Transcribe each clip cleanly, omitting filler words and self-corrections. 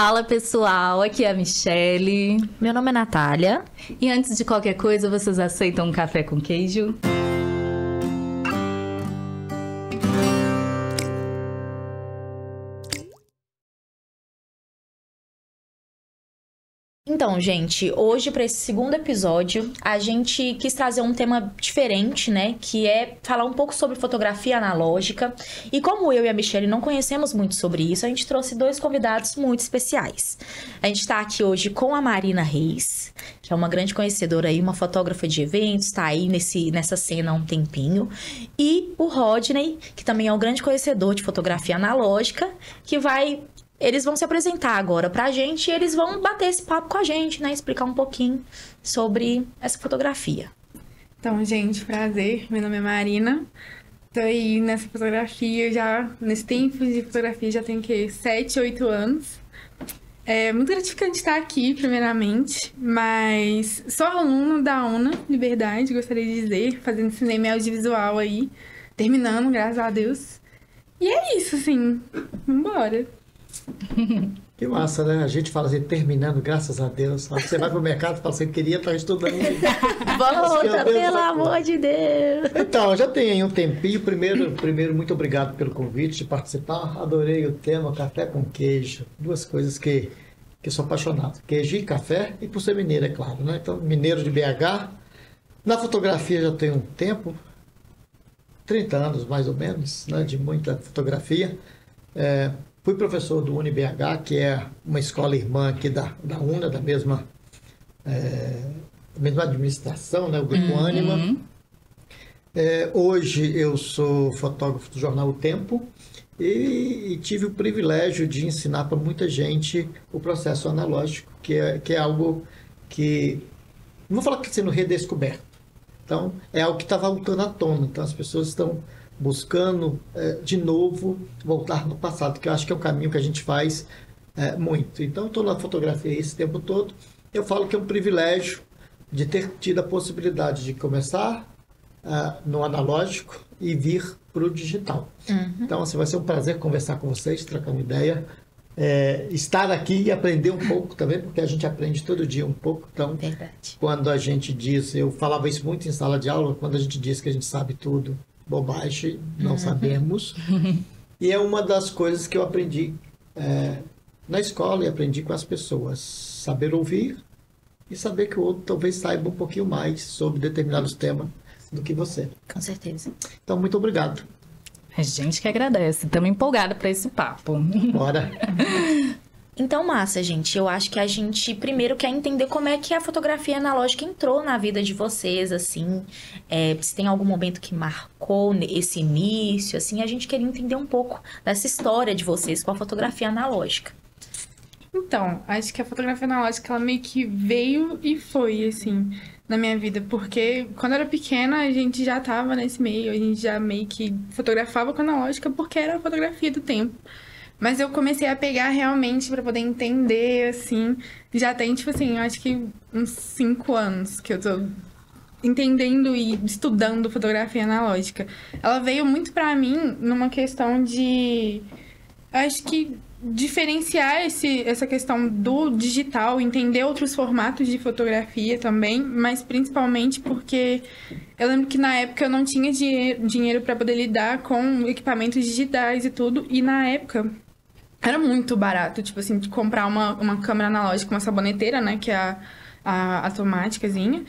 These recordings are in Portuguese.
Fala pessoal, aqui é a Michele. Meu nome é Natália. E antes de qualquer coisa, vocês aceitam um café com queijo? Então, gente, hoje para esse segundo episódio, a gente quis trazer um tema diferente, né? Que é falar um pouco sobre fotografia analógica. E como eu e a Michele não conhecemos muito sobre isso, a gente trouxe dois convidados muito especiais. A gente tá aqui hoje com a Marina Reis, que é uma grande conhecedora aí, uma fotógrafa de eventos, tá aí nessa cena há um tempinho. E o Rodney, que também é um grande conhecedor de fotografia analógica, que eles vão se apresentar agora pra gente e eles vão bater esse papo com a gente, né? Explicar um pouquinho sobre essa fotografia. Então, gente, prazer. Meu nome é Marina. Tô aí nessa fotografia já, nesse tempo de fotografia, já tem 7, 8 anos. É muito gratificante estar aqui, primeiramente, mas sou aluna da UNA Liberdade, gostaria de dizer, fazendo cinema e audiovisual aí, terminando, graças a Deus. E é isso, assim, vambora. Que massa, né? A gente fala assim, terminando, graças a Deus. Você vai pro mercado e fala assim, eu queria estar estudando. Volta, pelo amor de Deus! Então, já tem aí um tempinho. Primeiro, muito obrigado pelo convite de participar. Adorei o tema, café com queijo. Duas coisas que eu sou apaixonado. Queijo e café, e por ser mineiro, é claro, né? Então, mineiro de BH. Na fotografia já tem um tempo, 30 anos mais ou menos, né? De muita fotografia. Fui professor do UniBH, que é uma escola irmã aqui da UNA, da mesma administração, né, o Grupo Ânima. Hoje eu sou fotógrafo do jornal O Tempo e tive o privilégio de ensinar para muita gente o processo analógico, que é algo que, não vou falar que está sendo redescoberto. Então, é algo que está voltando à tona. Então, as pessoas estão buscando, de novo, voltar no passado, que eu acho que é um caminho que a gente faz muito. Então, eu estou na fotografia esse tempo todo. Eu falo que é um privilégio de ter tido a possibilidade de começar no analógico e vir para o digital. Então, assim, vai ser um prazer conversar com vocês, trocar uma ideia, estar aqui e aprender um pouco também, porque a gente aprende todo dia um pouco. Então, verdade. Quando a gente diz, eu falava isso muito em sala de aula, quando a gente diz que a gente sabe tudo, bobagem, não sabemos. E é uma das coisas que eu aprendi na escola e aprendi com as pessoas. Saber ouvir e saber que o outro talvez saiba um pouquinho mais sobre determinados temas do que você. Com certeza. Então, muito obrigado. A gente que agradece. Estamos empolgados para esse papo. Bora. Então, massa, gente. Eu acho que a gente primeiro quer entender como é que a fotografia analógica entrou na vida de vocês, assim. Se tem algum momento que marcou esse início, assim. A gente queria entender um pouco dessa história de vocês com a fotografia analógica. Então, acho que a fotografia analógica, ela meio que veio e foi, assim, na minha vida. Porque quando eu era pequena, a gente já tava nesse meio. A gente já meio que fotografava com analógica porque era a fotografia do tempo. Mas eu comecei a pegar realmente pra poder entender, assim, já tem, tipo assim, eu acho que uns 5 anos que eu tô entendendo e estudando fotografia analógica. Ela veio muito pra mim numa questão de, acho que, diferenciar essa questão do digital, entender outros formatos de fotografia também, mas principalmente porque eu lembro que na época eu não tinha dinheiro pra poder lidar com equipamentos digitais e tudo, e na época era muito barato, tipo assim, de comprar uma câmera analógica, uma saboneteira, né, que é a automáticazinha.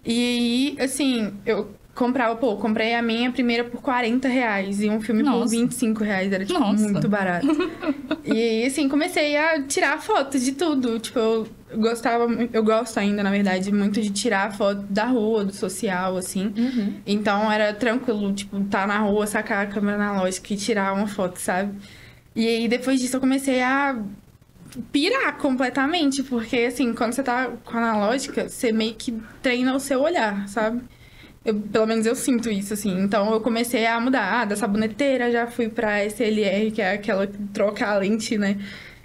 E, assim, eu comprei a minha primeira por R$40 e um filme por R$25, era, tipo, muito barato. E, assim, comecei a tirar fotos de tudo, tipo, eu gosto ainda, na verdade, muito de tirar foto da rua, do social, assim. Então, era tranquilo, tipo, tá na rua, sacar a câmera analógica e tirar uma foto, sabe? E aí, depois disso, eu comecei a pirar completamente, porque, assim, quando você tá com a analógica, você meio que treina o seu olhar, sabe? Pelo menos eu sinto isso, assim. Então, eu comecei a mudar. Da saboneteira, já fui pra SLR, que é aquela que troca a lente, né?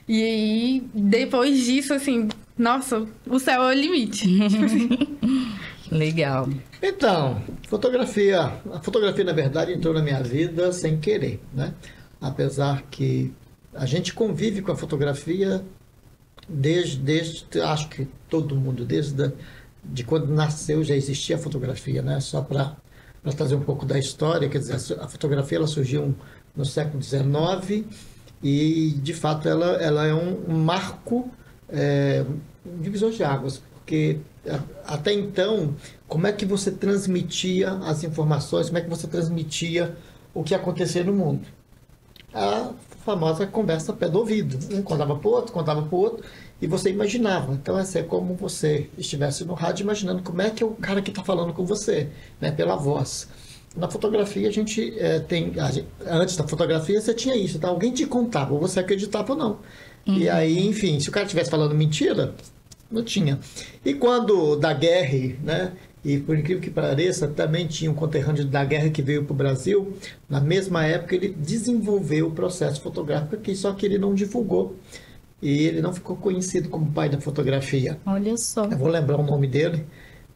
E aí, depois disso, assim, nossa, o céu é o limite. Tipo assim. Legal. Então, a fotografia, na verdade, entrou na minha vida sem querer, né? Apesar que a gente convive com a fotografia acho que todo mundo, de quando nasceu já existia a fotografia, né? Só para trazer um pouco da história, quer dizer, a fotografia ela surgiu no século XIX e, de fato, ela é um marco, um divisor de águas, porque até então, como é que você transmitia as informações, como é que você transmitia o que acontecia no mundo? A famosa conversa pé do ouvido. Um contava para o outro, e você imaginava. Então, é como você estivesse no rádio imaginando como é que é o cara que está falando com você, né, pela voz. Na fotografia, a gente antes da fotografia, você tinha isso. Então, alguém te contava, ou você acreditava ou não. Uhum. E aí, enfim, se o cara estivesse falando mentira, não tinha. E quando da guerra, né? E por incrível que pareça, também tinha um conterrâneo da guerra que veio para o Brasil. Na mesma época, ele desenvolveu o processo fotográfico aqui, só que ele não divulgou. E ele não ficou conhecido como pai da fotografia. Olha só. Eu vou lembrar o nome dele.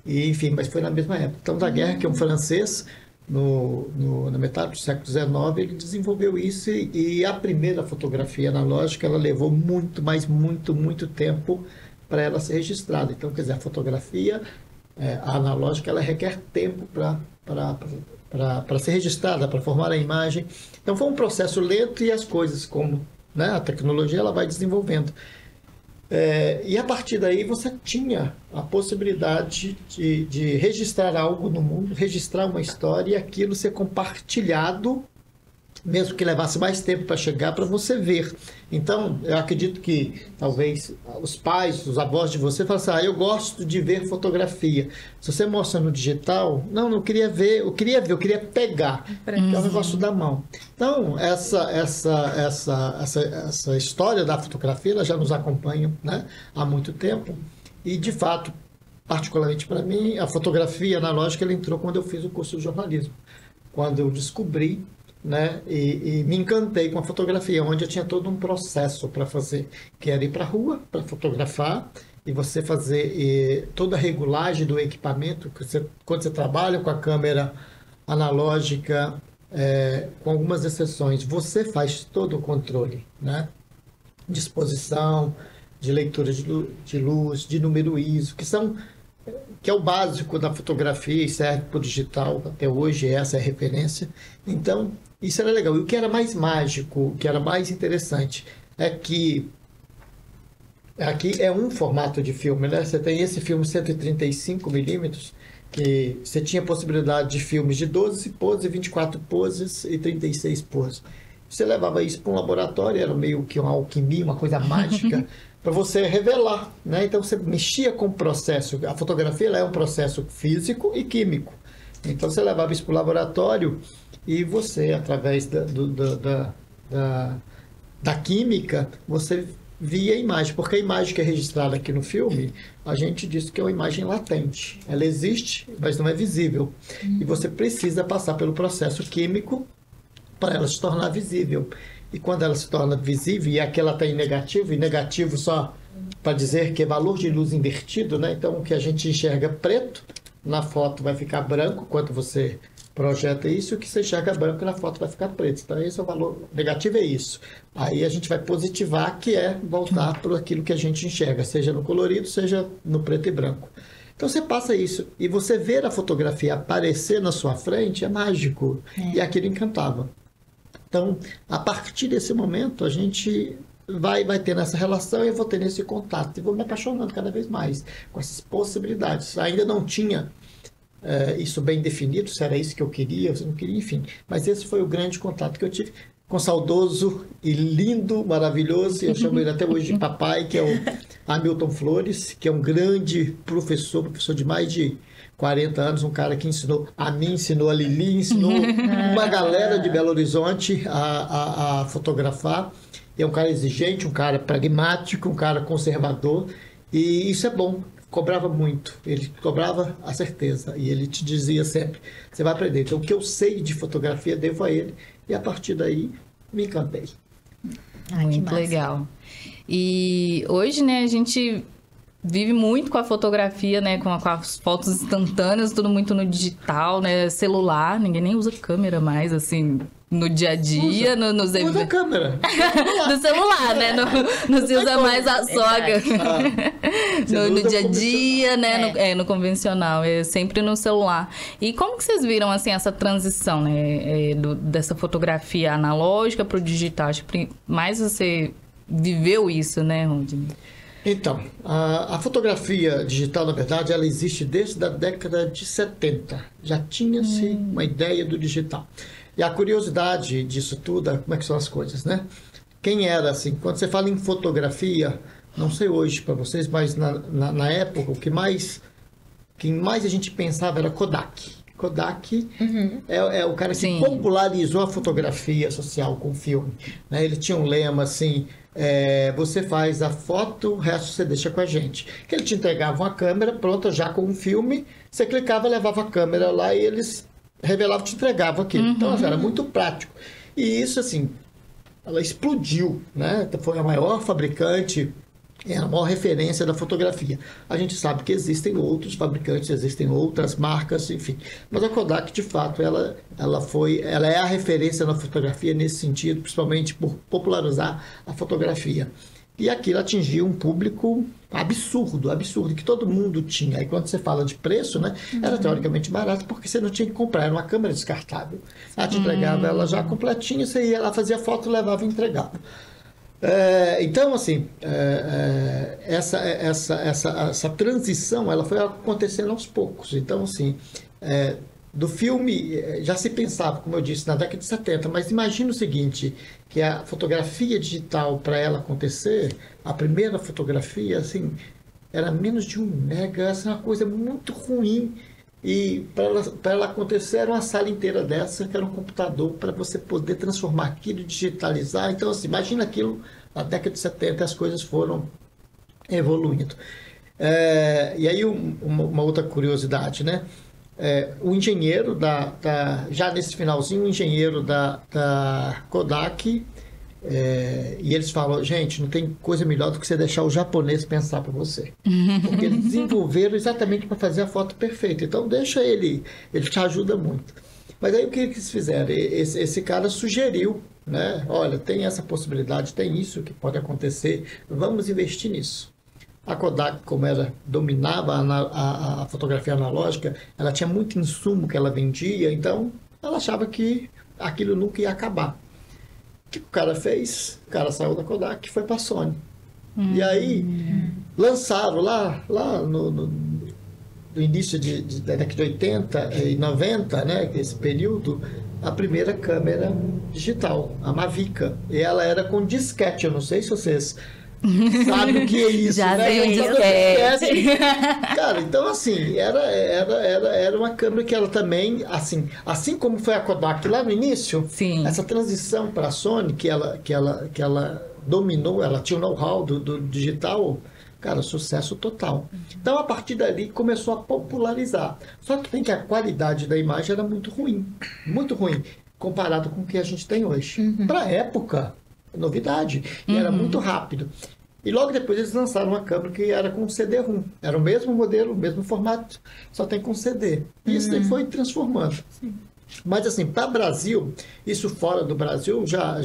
E, enfim, mas foi na mesma época. Então, da guerra, que é um francês, na metade do século XIX, ele desenvolveu isso. E a primeira fotografia analógica, ela levou muito tempo para ela ser registrada. Então, quer dizer, a fotografia... a analógica, ela requer tempo para ser registrada, para formar a imagem. Então, foi um processo lento e as coisas, como, né, a tecnologia, ela vai desenvolvendo. E a partir daí, você tinha a possibilidade de registrar algo no mundo, registrar uma história e aquilo ser compartilhado, mesmo que levasse mais tempo para chegar, para você ver. Então, eu acredito que talvez os pais, os avós de você falam assim, eu gosto de ver fotografia. Se você mostra no digital, não queria ver, eu queria pegar, que é o negócio da mão. Então, essa história da fotografia, ela já nos acompanha, né, há muito tempo. E, de fato, particularmente para mim, a fotografia analógica, ela entrou quando eu fiz o curso de jornalismo. Quando eu descobri, né, e me encantei com a fotografia, onde eu tinha todo um processo para fazer, que era ir para a rua para fotografar e você fazer toda a regulagem do equipamento, quando você trabalha com a câmera analógica, com algumas exceções, você faz todo o controle, né, de exposição, de leitura de luz, de número ISO, que é o básico da fotografia e serve para o digital, até hoje essa é a referência. Então, isso era legal. E o que era mais mágico, o que era mais interessante, é que aqui é um formato de filme, né? Você tem esse filme 135mm, que você tinha possibilidade de filmes de 12 poses, 24 poses e 36 poses. Você levava isso para um laboratório, era meio que uma alquimia, uma coisa mágica, para você revelar, né? Então você mexia com o processo. A fotografia ela é um processo físico e químico. Então você levava isso para o laboratório e você, através da química, você via a imagem. Porque a imagem que é registrada aqui no filme, a gente diz que é uma imagem latente. Ela existe, mas não é visível. E você precisa passar pelo processo químico para ela se tornar visível. E quando ela se torna visível, e aqui ela está em negativo, e negativo só para dizer que é valor de luz invertido, né? Então o que a gente enxerga preto, na foto vai ficar branco, quando você projeta isso, e o que você enxerga branco na foto vai ficar preto. Então esse é o valor negativo, é isso. Aí a gente vai positivar, que é voltar para aquilo que a gente enxerga, seja no colorido, seja no preto e branco. Então você passa isso, e você ver a fotografia aparecer na sua frente é mágico, e aquilo encantava. Então, a partir desse momento, a gente vai tendo essa relação e eu vou tendo esse contato. E vou me apaixonando cada vez mais com essas possibilidades. Ainda não tinha isso bem definido, se era isso que eu queria, se eu não queria, enfim. Mas esse foi o grande contato que eu tive com o saudoso e lindo, maravilhoso, eu chamo ele até hoje de papai, que é o Hamilton Flores, que é um grande professor de mais de 40 anos, um cara que ensinou a mim, ensinou a Lili, ensinou uma galera de Belo Horizonte a fotografar. É um cara exigente, um cara pragmático, um cara conservador, e isso é bom. Cobrava muito, ele cobrava a certeza, e ele te dizia sempre, você vai aprender. Então, o que eu sei de fotografia, devo a ele, e a partir daí, me encantei. Muito legal. E hoje, né, a gente vive muito com a fotografia, né, com as fotos instantâneas, tudo muito no digital, né, celular, ninguém nem usa câmera mais, assim, no dia a dia, nos Usa a eventos. câmera. No celular, né? Não se usa mais a sogra. No dia a dia, né? No convencional. É sempre no celular. E como que vocês viram, assim, essa transição, né? Dessa fotografia analógica pro digital? Acho que mais você viveu isso, né, Rodney? Então, a fotografia digital, na verdade, ela existe desde a década de 70. Já tinha-se uma ideia do digital. E a curiosidade disso tudo, como é que são as coisas, né? Quem era, assim, quando você fala em fotografia, não sei hoje para vocês, mas na época, quem mais a gente pensava era Kodak. Kodak é o cara que popularizou a fotografia social com filme, né? Ele tinha um lema assim, você faz a foto, o resto você deixa com a gente. Que ele te entregava uma câmera pronta já com um filme, você clicava, levava a câmera lá e eles revelavam, te entregavam aquilo. Então assim, era muito prático. E isso assim, ela explodiu, né? Foi a maior fabricante, é a maior referência da fotografia. A gente sabe que existem outros fabricantes, existem outras marcas, enfim. Mas a Kodak, de fato, ela é a referência na fotografia nesse sentido, principalmente por popularizar a fotografia. E aquilo atingiu um público absurdo, que todo mundo tinha. E quando você fala de preço, né, era teoricamente barato, porque você não tinha que comprar, era uma câmera descartável. Ela te entregava ela já completinha, você ia lá, fazia foto, levava e entregava. Então, assim, essa transição ela foi acontecendo aos poucos. Então, assim, do filme já se pensava, como eu disse, na década de 70, mas imagina o seguinte, que a fotografia digital, para ela acontecer, a primeira fotografia, assim, era menos de 1 mega, essa é uma coisa muito ruim. E para ela acontecer, era uma sala inteira dessa, que era um computador, para você poder transformar aquilo, digitalizar. Então, assim, imagina aquilo, na década de 70 as coisas foram evoluindo. E aí, uma outra curiosidade, né? O engenheiro já nesse finalzinho, o engenheiro da Kodak, e eles falam, gente, não tem coisa melhor do que você deixar o japonês pensar para você. Porque eles desenvolveram exatamente para fazer a foto perfeita. Então deixa ele te ajuda muito. Mas aí o que eles fizeram? Esse cara sugeriu, né? Olha, tem essa possibilidade, tem isso que pode acontecer, vamos investir nisso. A Kodak, como ela dominava a fotografia analógica, ela tinha muito insumo que ela vendia, então ela achava que aquilo nunca ia acabar. O que o cara fez? O cara saiu da Kodak e foi para a Sony. E aí, lançaram lá no início da década de 80 e 90, né, esse período, a primeira câmera digital, a Mavica. E ela era com disquete, eu não sei se vocês sabem o que é isso. Já né? veio disquete. Cara, então assim, era uma câmera que ela também, assim como foi a Kodak lá no início, Sim. Essa transição para a Sony, que ela dominou, ela tinha o know-how do digital, cara, sucesso total. Então, a partir dali, começou a popularizar. Só que tem que a qualidade da imagem era muito ruim, comparado com o que a gente tem hoje. Para a época, novidade, e era muito rápido. E logo depois eles lançaram uma câmera que era com CD-ROM. Era o mesmo modelo, o mesmo formato, só tem com CD. E isso daí foi transformando. Sim. Mas assim, para o Brasil, isso fora do Brasil já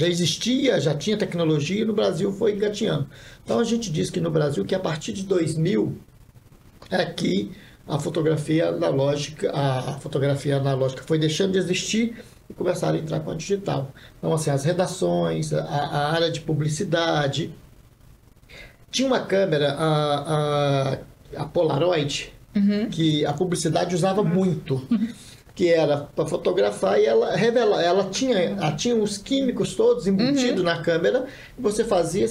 existia, já tinha tecnologia e no Brasil foi engatinhando. Então a gente diz que no Brasil, que a partir de 2000 é que a fotografia analógica foi deixando de existir e começaram a entrar com a digital. Então assim, as redações, a área de publicidade. Tinha uma câmera, a Polaroid, que a publicidade usava muito. Que era para fotografar e ela tinha os químicos todos embutidos na câmera, e você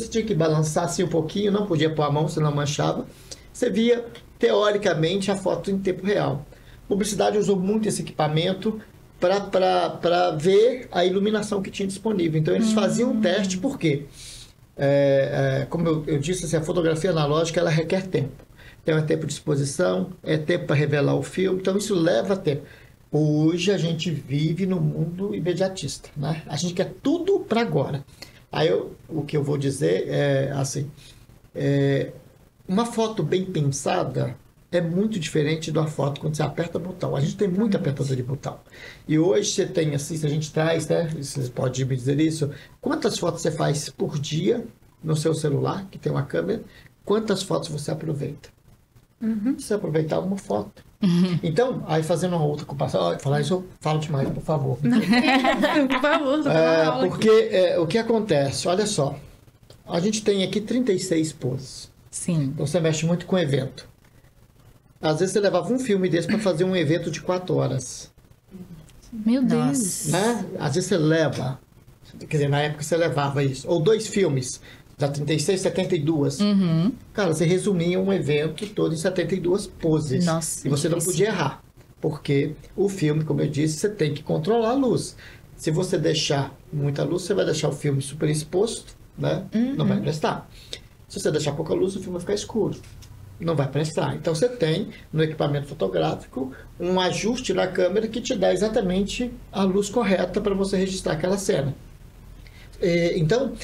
tinha que balançar assim um pouquinho, não podia pôr a mão, senão manchava. Você via, teoricamente, a foto em tempo real. A publicidade usou muito esse equipamento para ver a iluminação que tinha disponível. Então, eles faziam um teste, por quê? Como eu disse, assim, a fotografia analógica ela requer tempo. Então, é tempo de exposição, é tempo para revelar o filme, então isso leva tempo. Hoje a gente vive no mundo imediatista, né? A gente quer tudo para agora. Aí o que eu vou dizer é assim, uma foto bem pensada, é muito diferente da foto quando você aperta o botão. A gente tem muito apertador de botão. E hoje você tem, assim, se a gente traz, né? Você pode me dizer isso. Quantas fotos você faz por dia no seu celular, que tem uma câmera? Quantas fotos você aproveita? Se você aproveitar uma foto. Então, aí fazendo uma outra comparação, falar isso eu falo demais, por favor. Por favor, porque o que acontece? Olha só, a gente tem aqui 36 poses. Sim. Então você mexe muito com evento. Às vezes você levava um filme desse para fazer um evento de 4 horas. Meu Deus. Né? Às vezes você leva, quer dizer, na época você levava isso. Ou 2 filmes, da 36, 72. Cara, você resumia um evento todo em 72 poses. Nossa, e você não podia errar. Porque o filme, como eu disse, você tem que controlar a luz. Se você deixar muita luz, você vai deixar o filme super exposto, né? Não vai prestar. Se você deixar pouca luz, o filme vai ficar escuro. Não vai prestar. Então você tem no equipamento fotográfico um ajuste na câmera que te dá exatamente a luz correta para você registrar aquela cena. Então,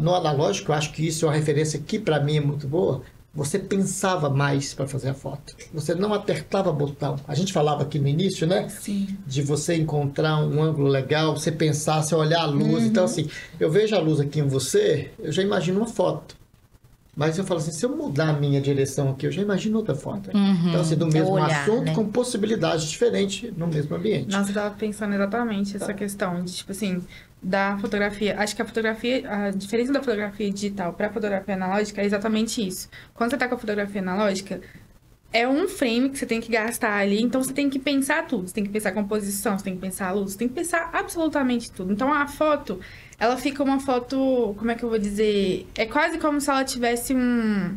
no analógico, eu acho que isso é uma referência que para mim é muito boa. Você pensava mais para fazer a foto. Você não apertava botão. A gente falava aqui no início, né? Sim. De você encontrar um ângulo legal, você pensar, você olhar a luz. Então, assim, eu vejo a luz aqui em você, eu já imagino uma foto. Mas eu falo assim, se eu mudar a minha direção aqui, eu já imagino outra foto. Então, assim, do mesmo olhar, assunto, né? com possibilidades diferentes no mesmo ambiente. Nossa, eu tava pensando exatamente essa questão de, tipo assim, da fotografia. Acho que a diferença da fotografia digital para a fotografia analógica é exatamente isso. Quando você tá com a fotografia analógica, é um frame que você tem que gastar ali, então você tem que pensar tudo. Você tem que pensar a composição, você tem que pensar a luz, você tem que pensar absolutamente tudo. Então a foto, ela fica uma foto, como é que eu vou dizer? É quase como se ela tivesse um...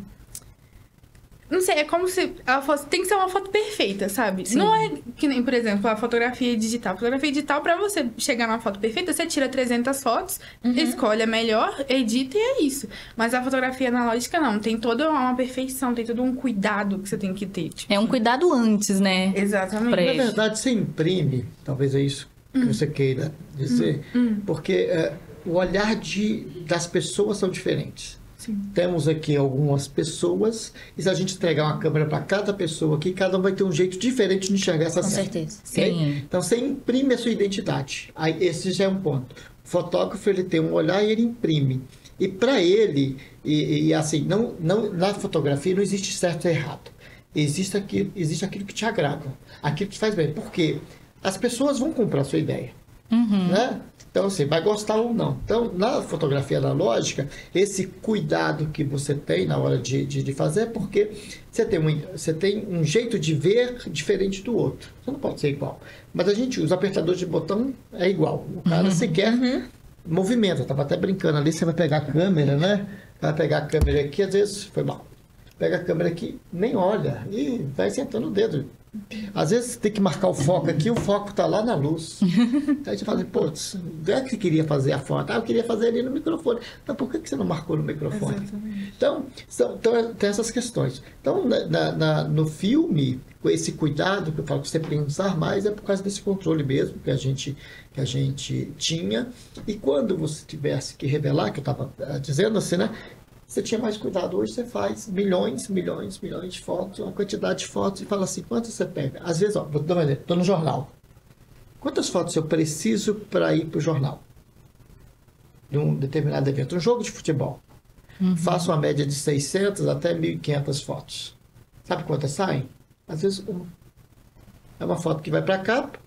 Não sei, é como se ela fosse... Tem que ser uma foto perfeita, sabe? Sim. Não é que nem, por exemplo, a fotografia digital. A fotografia digital, pra você chegar numa foto perfeita, você tira 300 fotos, escolhe a melhor, edita e é isso. Mas a fotografia analógica, não. Tem toda uma perfeição, tem todo um cuidado que você tem que ter. Tipo. É um cuidado antes, né? Exatamente. Pra- Na verdade, você imprime, talvez é isso que você queira dizer, porque o olhar das pessoas são diferentes. Sim. Temos aqui algumas pessoas, e se a gente entregar uma câmera para cada pessoa aqui, cada um vai ter um jeito diferente de enxergar essa Com cena. certeza. Ok? Sim. Então você imprime a sua identidade. Aí, esse já é um ponto. O fotógrafo, ele tem um olhar e ele imprime. E para ele, assim, na fotografia não existe certo e errado. Existe aquilo que te agrada, aquilo que te faz bem. Por quê? As pessoas vão comprar a sua ideia. Né? Então, assim, vai gostar ou não. Então, na fotografia analógica, esse cuidado que você tem na hora de fazer é porque você tem um jeito de ver diferente do outro. Você não pode ser igual. Mas a gente usa apertador de botão, é igual. O cara sequer movimenta. Eu estava até brincando ali, você vai pegar a câmera, né? Vai pegar a câmera aqui, às vezes, foi mal. Pega a câmera aqui, nem olha, e vai sentando o dedo. Às vezes tem que marcar o foco aqui, o foco está lá na luz. Aí você fala, pô, não é que você queria fazer a foto? Eu queria fazer ali no microfone. Então, por que você não marcou no microfone? Exatamente. Então, tem essas questões. Então, no filme, com esse cuidado que eu falo, que você pensar mais, é por causa desse controle mesmo que a gente tinha. E quando você tivesse que revelar, que eu estava dizendo assim, né? Você tinha mais cuidado. Hoje você faz milhões de fotos, uma quantidade de fotos, e fala assim, quantas você pega? Às vezes, vou dar uma ideia, estou no jornal. Quantas fotos eu preciso para ir para o jornal? De um determinado evento. Um jogo de futebol. Faço uma média de 600 até 1.500 fotos. Sabe quantas saem? Às vezes, uma. É uma foto que vai para a capa,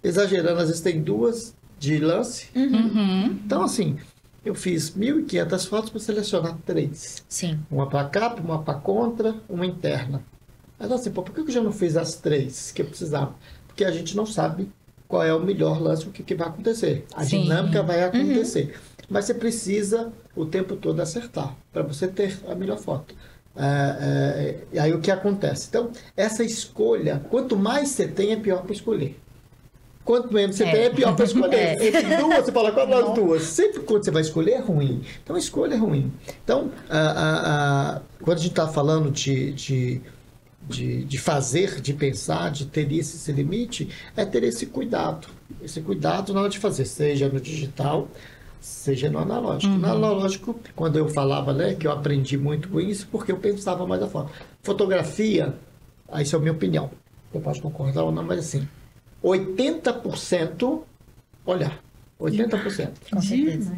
exagerando, às vezes tem 2 de lance. Então, assim... Eu fiz 1.500 fotos para selecionar 3. Sim. Uma para capa, uma para contra, uma interna. Mas assim, por que eu já não fiz as 3 que eu precisava? Porque a gente não sabe qual é o melhor lance, o que vai acontecer. A Sim. dinâmica vai acontecer. Mas você precisa o tempo todo acertar para você ter a melhor foto. E aí o que acontece? Então, essa escolha, quanto mais você tem, é pior para escolher. Quanto menos você tem, é pior para escolher. Entre 2, você fala, qual das 2? Sempre quando você vai escolher, é ruim. Então, a escolha é ruim. Então, quando a gente está falando de fazer, de pensar, de ter esse limite, é ter esse cuidado. Esse cuidado na hora de fazer, seja no digital seja no analógico. No analógico, quando eu falava, né, que eu aprendi muito com isso, porque eu pensava mais da forma. Fotografia, isso é a minha opinião. Você pode concordar ou não, mas assim, 80% olhar. 80%. Com certeza.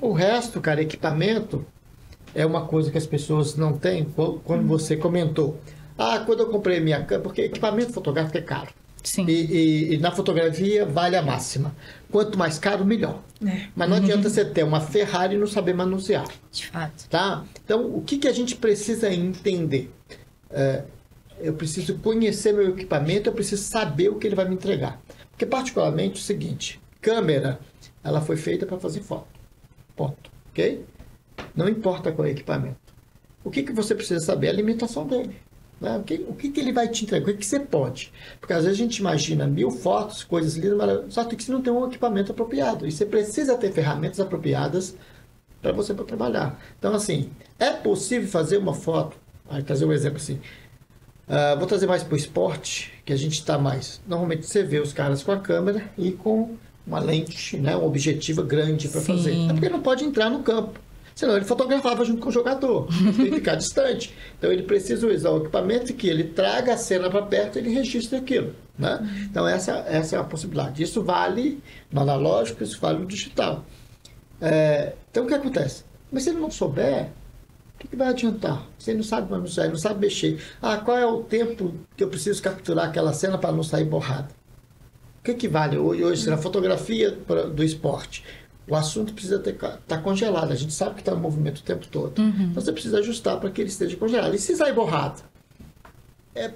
O resto, cara, equipamento, é uma coisa que as pessoas não têm. Quando você comentou, quando eu comprei minha câmera, porque equipamento fotográfico é caro. Sim. E na fotografia vale a máxima. Quanto mais caro, melhor. Mas não adianta você ter uma Ferrari e não saber manusear. De fato. Tá? Então, o que a gente precisa entender? Eu preciso conhecer meu equipamento, eu preciso saber o que ele vai me entregar. Porque, particularmente, o seguinte, câmera, ela foi feita para fazer foto. Ponto. Ok? Não importa qual é o equipamento. O que você precisa saber? A limitação dele. Né? O que ele vai te entregar? O que você pode? Porque às vezes a gente imagina 1000 fotos, coisas lindas, maravilhosas, só que você não tem um equipamento apropriado. E você precisa ter ferramentas apropriadas para você trabalhar. Então, assim, é possível fazer uma foto. Vou trazer um exemplo assim. Vou trazer mais para o esporte, que a gente está mais. Normalmente você vê os caras com a câmera e com uma lente, né, uma objetiva grande para fazer. É porque não pode entrar no campo. Senão ele fotografava junto com o jogador. Tem que ficar distante. Então ele precisa usar o equipamento que ele traga a cena para perto e ele registre aquilo. Né? Então essa é a possibilidade. Isso vale no analógico, isso vale no digital. Então o que acontece? Mas se ele não souber, o que vai adiantar? Se ele não sabe manusear, ele não sabe mexer. Qual é o tempo que eu preciso capturar aquela cena para não sair borrada? O que vale hoje na fotografia do esporte? O assunto precisa estar congelado. A gente sabe que está no movimento o tempo todo. Então você precisa ajustar para que ele esteja congelado. E se sair borrado?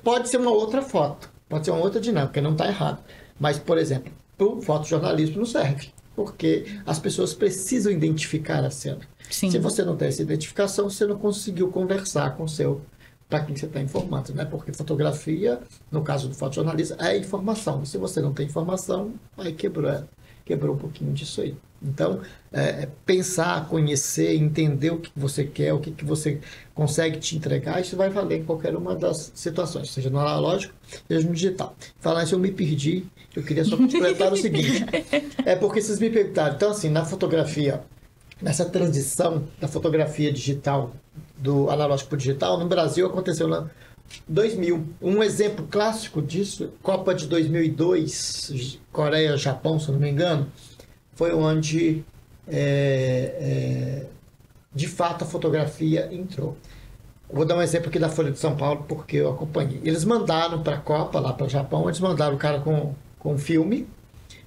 Pode ser uma outra foto. Pode ser uma outra dinâmica, não está errado. Mas, por exemplo, para o fotojornalismo não serve. Porque as pessoas precisam identificar a cena. Sim. Se você não tem essa identificação, você não conseguiu conversar com o seu... para quem você está informando, né? Porque fotografia, no caso do fotojornalismo, é informação. E se você não tem informação, aí quebrou um pouquinho disso aí. Então, pensar, conhecer, entender o que você quer, o que você consegue te entregar, isso vai valer em qualquer uma das situações, seja no analógico, seja no digital. Falar isso, eu me perdi, eu queria só completar o seguinte, porque vocês me perguntaram, então assim, na fotografia, nessa transição da fotografia digital, do analógico para o digital, no Brasil aconteceu lá 2000. Um exemplo clássico disso, Copa de 2002, Coreia, Japão, se eu não me engano, foi onde, de fato, a fotografia entrou. Vou dar um exemplo aqui da Folha de São Paulo, porque eu acompanhei. Eles mandaram para a Copa, lá para o Japão, eles mandaram o cara com filme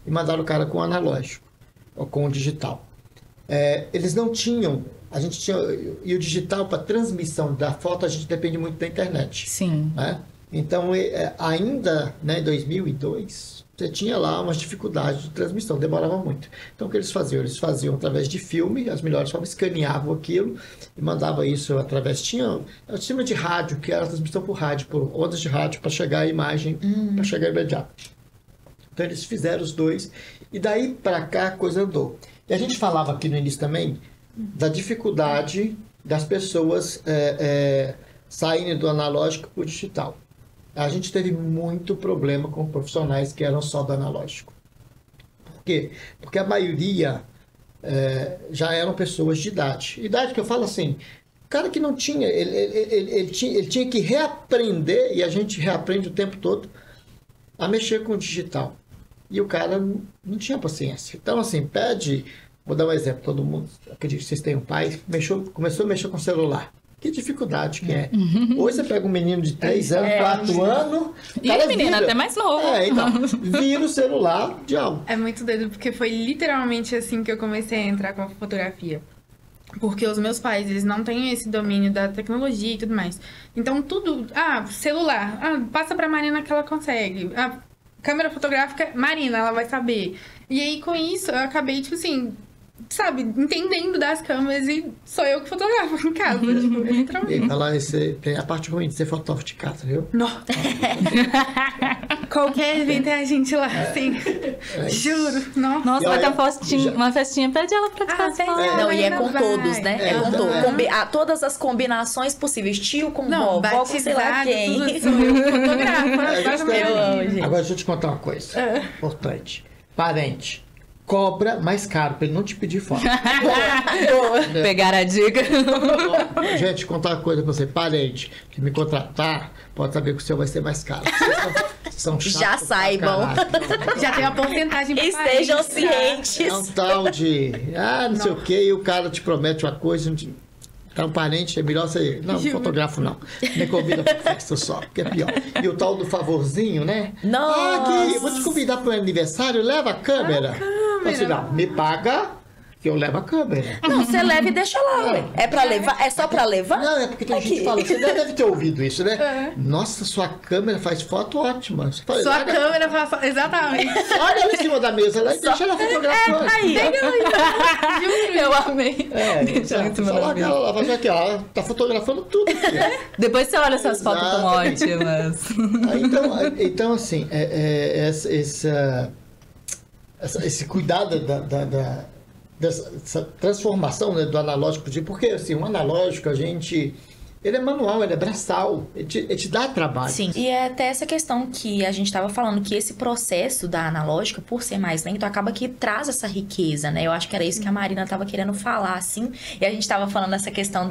e mandaram o cara com analógico, ou com digital. Eles não tinham... A gente tinha... E o digital, para transmissão da foto, a gente depende muito da internet. Sim. Né? Então, ainda em 2002... Você tinha lá umas dificuldades de transmissão, demorava muito. Então, o que eles faziam? Eles faziam através de filme, as melhores formas, escaneavam aquilo e mandavam isso através... Tinha um sistema de rádio, que era a transmissão por rádio, por ondas de rádio, para chegar a imagem, para chegar imediato. Então, eles fizeram os dois. E daí para cá, a coisa andou. E a gente falava aqui no início também da dificuldade das pessoas saírem do analógico para o digital. A gente teve muito problema com profissionais que eram só do analógico. Por quê? Porque a maioria já eram pessoas de idade. Idade que eu falo assim, o cara que não tinha, ele tinha que reaprender, e a gente reaprende o tempo todo, a mexer com o digital. E o cara não tinha paciência. Então, assim, vou dar um exemplo, todo mundo, acredito que vocês têm um pai, começou a mexer com o celular. Que dificuldade que é. Hoje você pega um menino de 3 anos, 4 anos... E o menino até mais novo. Então, vira o celular de algo. É muito doido, porque foi literalmente assim que eu comecei a entrar com a fotografia. Porque os meus pais, eles não têm esse domínio da tecnologia e tudo mais. Então, tudo... celular. Passa pra Marina que ela consegue. Câmera fotográfica, Marina, ela vai saber. E aí, com isso, eu acabei, tipo assim... Sabe, entendendo das câmeras, e sou eu que fotografo em casa, tipo, literalmente. Falar tem a parte ruim de ser fotógrafo de casa, viu? Não. Qualquer evento é a gente lá, assim. Juro. Não. Nossa, vai ter uma festinha, pede ela pra casa. Não, e é com todos, né? É com todos. Todas as combinações possíveis. Tio com vó com sei lá quem. Tudo sou eu que fotografo. Eu amo, gente. Agora, deixa eu te contar uma coisa importante. Parente. cobra mais caro, pra ele não te pedir foto. Pegaram a dica. Gente, contar uma coisa pra você. Parente que me contratar, pode saber que o seu vai ser mais caro. Vocês são chatos Já pra saibam. caralho. Já tem uma porcentagem pra Estejam parente, cientes. É um tal de, não sei o que, e o cara te promete uma coisa, é um parente, é melhor você... Não, Juro. fotógrafo não. Me convida pra festa só, porque é pior. E o tal do favorzinho, né? Nossa. Aqui, eu vou te convidar para o aniversário, leva a câmera. Fala assim, não, me paga, que eu levo a câmera. Não, você leva e deixa lá, ué. É pra levar? É só pra levar? Não, é porque tem gente que fala, você deve ter ouvido isso, né? Nossa, sua câmera faz foto ótima. Você fala, Sua olha, câmera faz... Exatamente. olha ela em cima da mesa lá e deixa ela fotografando. Aí. Eu amei. Deixa eu em cima Só da larga mesa. ela lá, faz aqui, ó, ela tá fotografando tudo aqui. Depois você olha essas fotos como ótimas. Então assim, esse cuidado dessa transformação, né, do analógico, porque assim, o analógico, ele é manual, ele é braçal, ele te dá trabalho. Sim, e é até essa questão que a gente estava falando, que esse processo da analógica, por ser mais lento, acaba que traz essa riqueza, né? Eu acho que era isso que a Marina estava querendo falar, assim. E a gente estava falando dessa questão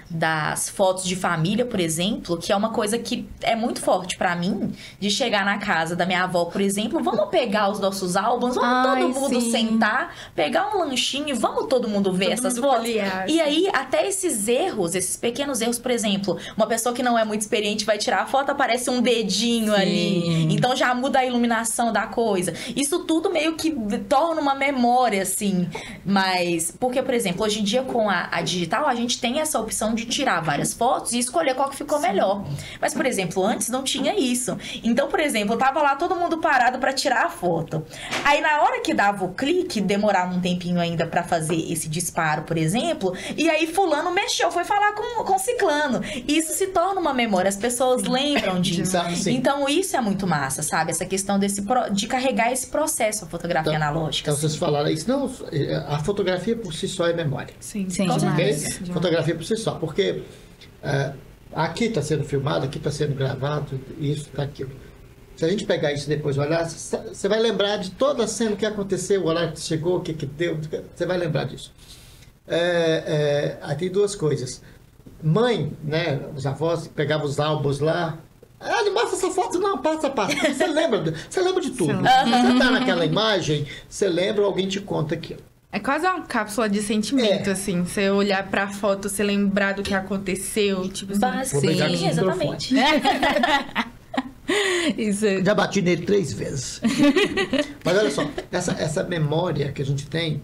das fotos de família, por exemplo, que é uma coisa que é muito forte para mim, de chegar na casa da minha avó, por exemplo, vamos pegar os nossos álbuns, vamos todo mundo sentar, pegar um lanchinho e vamos todo mundo ver essas fotos. Folhear, E aí, até esses erros, esses pequenos erros, por exemplo, uma pessoa que não é muito experiente vai tirar a foto, aparece um dedinho ali, então já muda a iluminação da coisa. Isso tudo meio que torna uma memória, assim, mas, porque, por exemplo, hoje em dia com a digital, a gente tem essa opção de tirar várias fotos e escolher qual que ficou melhor. Mas, por exemplo, antes não tinha isso. Então, por exemplo, eu tava lá todo mundo parado pra tirar a foto. Aí, na hora que dava o clique, demorava um tempinho ainda pra fazer esse disparo, por exemplo, e aí fulano mexeu, foi falar com ciclano. E isso se torna uma memória, as pessoas lembram disso. Sim. Então isso é muito massa, sabe? Essa questão de carregar esse processo, a fotografia analógica. Então vocês falaram isso. Não, a fotografia por si só é memória. Sim, Sim, Com demais. certeza. Fotografia por si só. Porque aqui está sendo filmado, aqui está sendo gravado, isso, tá aquilo. Se a gente pegar isso e depois olhar, você vai lembrar de toda a cena, o que aconteceu, o horário que chegou, o que deu, você vai lembrar disso. Aí tem duas coisas. Mãe, né, os avós pegavam os álbuns lá. Não mostra essa foto, não, passa. Você lembra de tudo. Você tá naquela imagem, você lembra, alguém te conta aquilo. É quase uma cápsula de sentimento, É. assim. Você olhar pra foto, você lembrar do que aconteceu, tipo assim. Vou pegar esse Sim, exatamente. Isso. Já bati nele 3 vezes. Mas olha só, essa memória que a gente tem,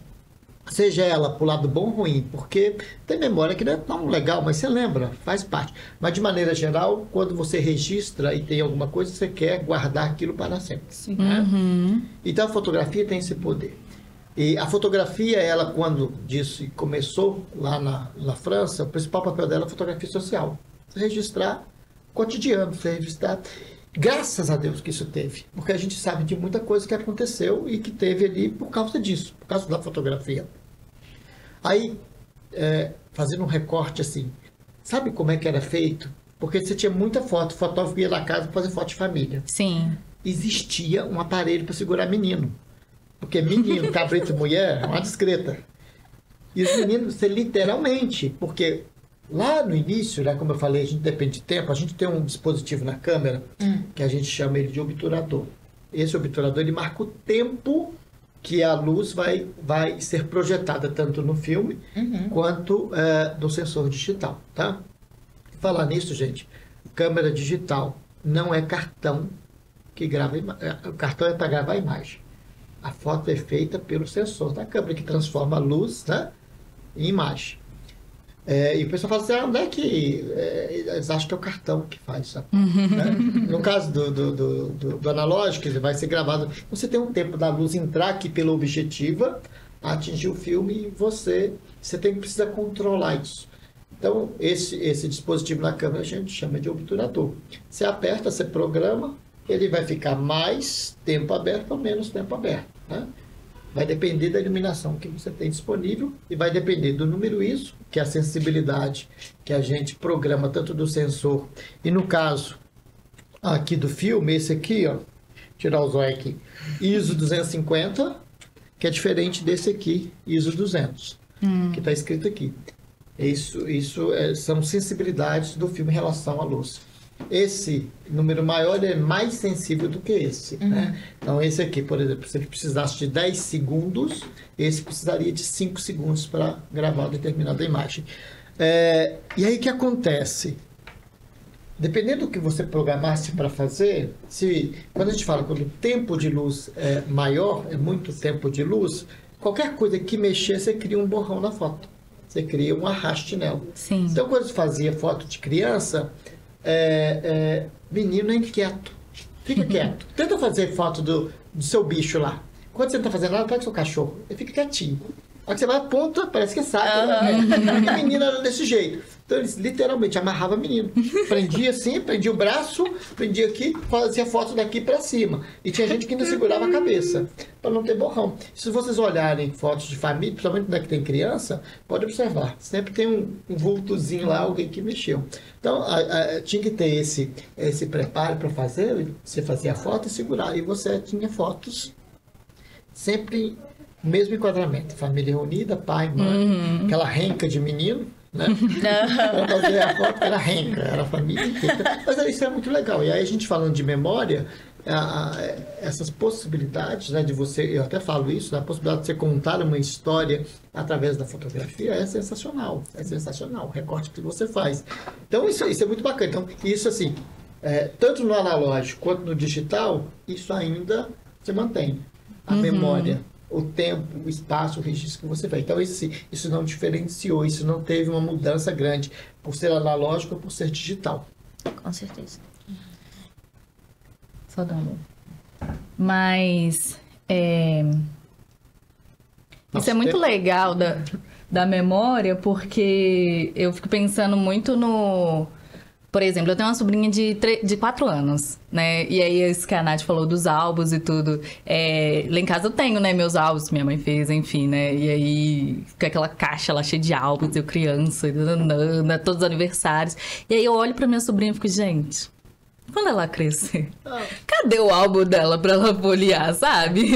seja ela pro lado bom ou ruim, porque tem memória que não é tão legal, mas você lembra, faz parte. Mas de maneira geral, quando você registra e tem alguma coisa, você quer guardar aquilo para sempre. Sim. Né? Então a fotografia tem esse poder. E a fotografia, ela, quando disso começou lá na França, o principal papel dela é a fotografia social. Você registrar cotidiano, você registrar. Graças a Deus que isso teve, porque a gente sabe de muita coisa que aconteceu e que teve ali por causa disso, por causa da fotografia. Aí, fazendo um recorte assim, sabe como é que era feito? Porque você tinha muita foto, o fotógrafo ia na casa para fazer foto de família. Sim. Existia um aparelho para segurar menino, porque menino, cabrito e mulher, é uma discreta. E os meninos, você literalmente, porque lá no início, né, como eu falei, a gente depende de tempo, a gente tem um dispositivo na câmera que a gente chama ele de obturador. Esse obturador, ele marca o tempo que a luz vai ser projetada tanto no filme quanto no sensor digital, tá? Falar nisso, gente, câmera digital não é cartão que grava o cartão é para gravar a imagem. A foto é feita pelo sensor da câmera que transforma a luz, né, em imagem. E o pessoal fala assim, onde é que eles acham que é o cartão que faz isso? Né? No caso do analógico, ele vai ser gravado. Você tem um tempo da luz entrar aqui pela objetiva, atingir o filme e você precisa controlar isso. Então, esse dispositivo na câmera a gente chama de obturador. Você aperta, você programa, ele vai ficar mais tempo aberto ou menos tempo aberto, né? Vai depender da iluminação que você tem disponível e vai depender do número ISO, que é a sensibilidade que a gente programa tanto do sensor. E no caso aqui do filme, esse aqui, ó, tirar o zóio aqui, ISO 250, que é diferente desse aqui, ISO 200, que está escrito aqui. São sensibilidades do filme em relação à luz. Esse número maior é mais sensível do que esse, né? Então, esse aqui, por exemplo, se ele precisasse de 10 segundos, esse precisaria de 5 segundos para gravar determinada imagem. E aí, o que acontece? Dependendo do que você programasse para fazer, quando a gente fala que o tempo de luz é maior, é muito tempo de luz, qualquer coisa que mexer, você cria um borrão na foto. Você cria um arraste nela. Sim. Então, quando você fazia foto de criança, menino é inquieto. Fica quieto. Tenta fazer foto do seu bicho lá. Quando você não está fazendo nada, pega o seu cachorro. Ele fica quietinho. A hora que você vai aponta, parece que sabe. A menina era desse jeito. Então eles literalmente amarravam a menina. Prendia assim, prendia o braço, prendia aqui, fazia foto daqui para cima. E tinha gente que ainda segurava a cabeça, para não ter borrão. Se vocês olharem fotos de família, principalmente da que tem criança, pode observar. Sempre tem um vultozinho lá, alguém que mexeu. Então tinha que ter esse preparo para fazer. Você fazia a foto e segurar. E você tinha fotos sempre no mesmo enquadramento. Família reunida, pai, mãe, aquela renca de menino, né? Para fazer a foto era renca, era a família inteira. Mas isso é muito legal. E aí a gente falando de memória, essas possibilidades, né, de você, eu até falo isso, a possibilidade de você contar uma história através da fotografia é sensacional. É sensacional o recorte que você faz. Então isso é muito bacana. Então, isso assim, tanto no analógico quanto no digital, isso ainda se mantém. A memória, o tempo, o espaço, o registro que você fez. Então, isso não diferenciou, isso não teve uma mudança grande por ser analógico ou por ser digital. Com certeza. Só dando. Mas isso é muito legal da memória, porque eu fico pensando muito no... Por exemplo, eu tenho uma sobrinha de 4 anos, né? E aí, isso que a Nath falou dos álbuns e tudo. Lá em casa eu tenho, né? Meus álbuns que minha mãe fez, enfim, né? E aí, fica aquela caixa lá cheia de álbuns, eu criança, todos os aniversários. E aí, eu olho pra minha sobrinha e fico, gente... Quando ela crescer, cadê o álbum dela pra ela folhear, sabe?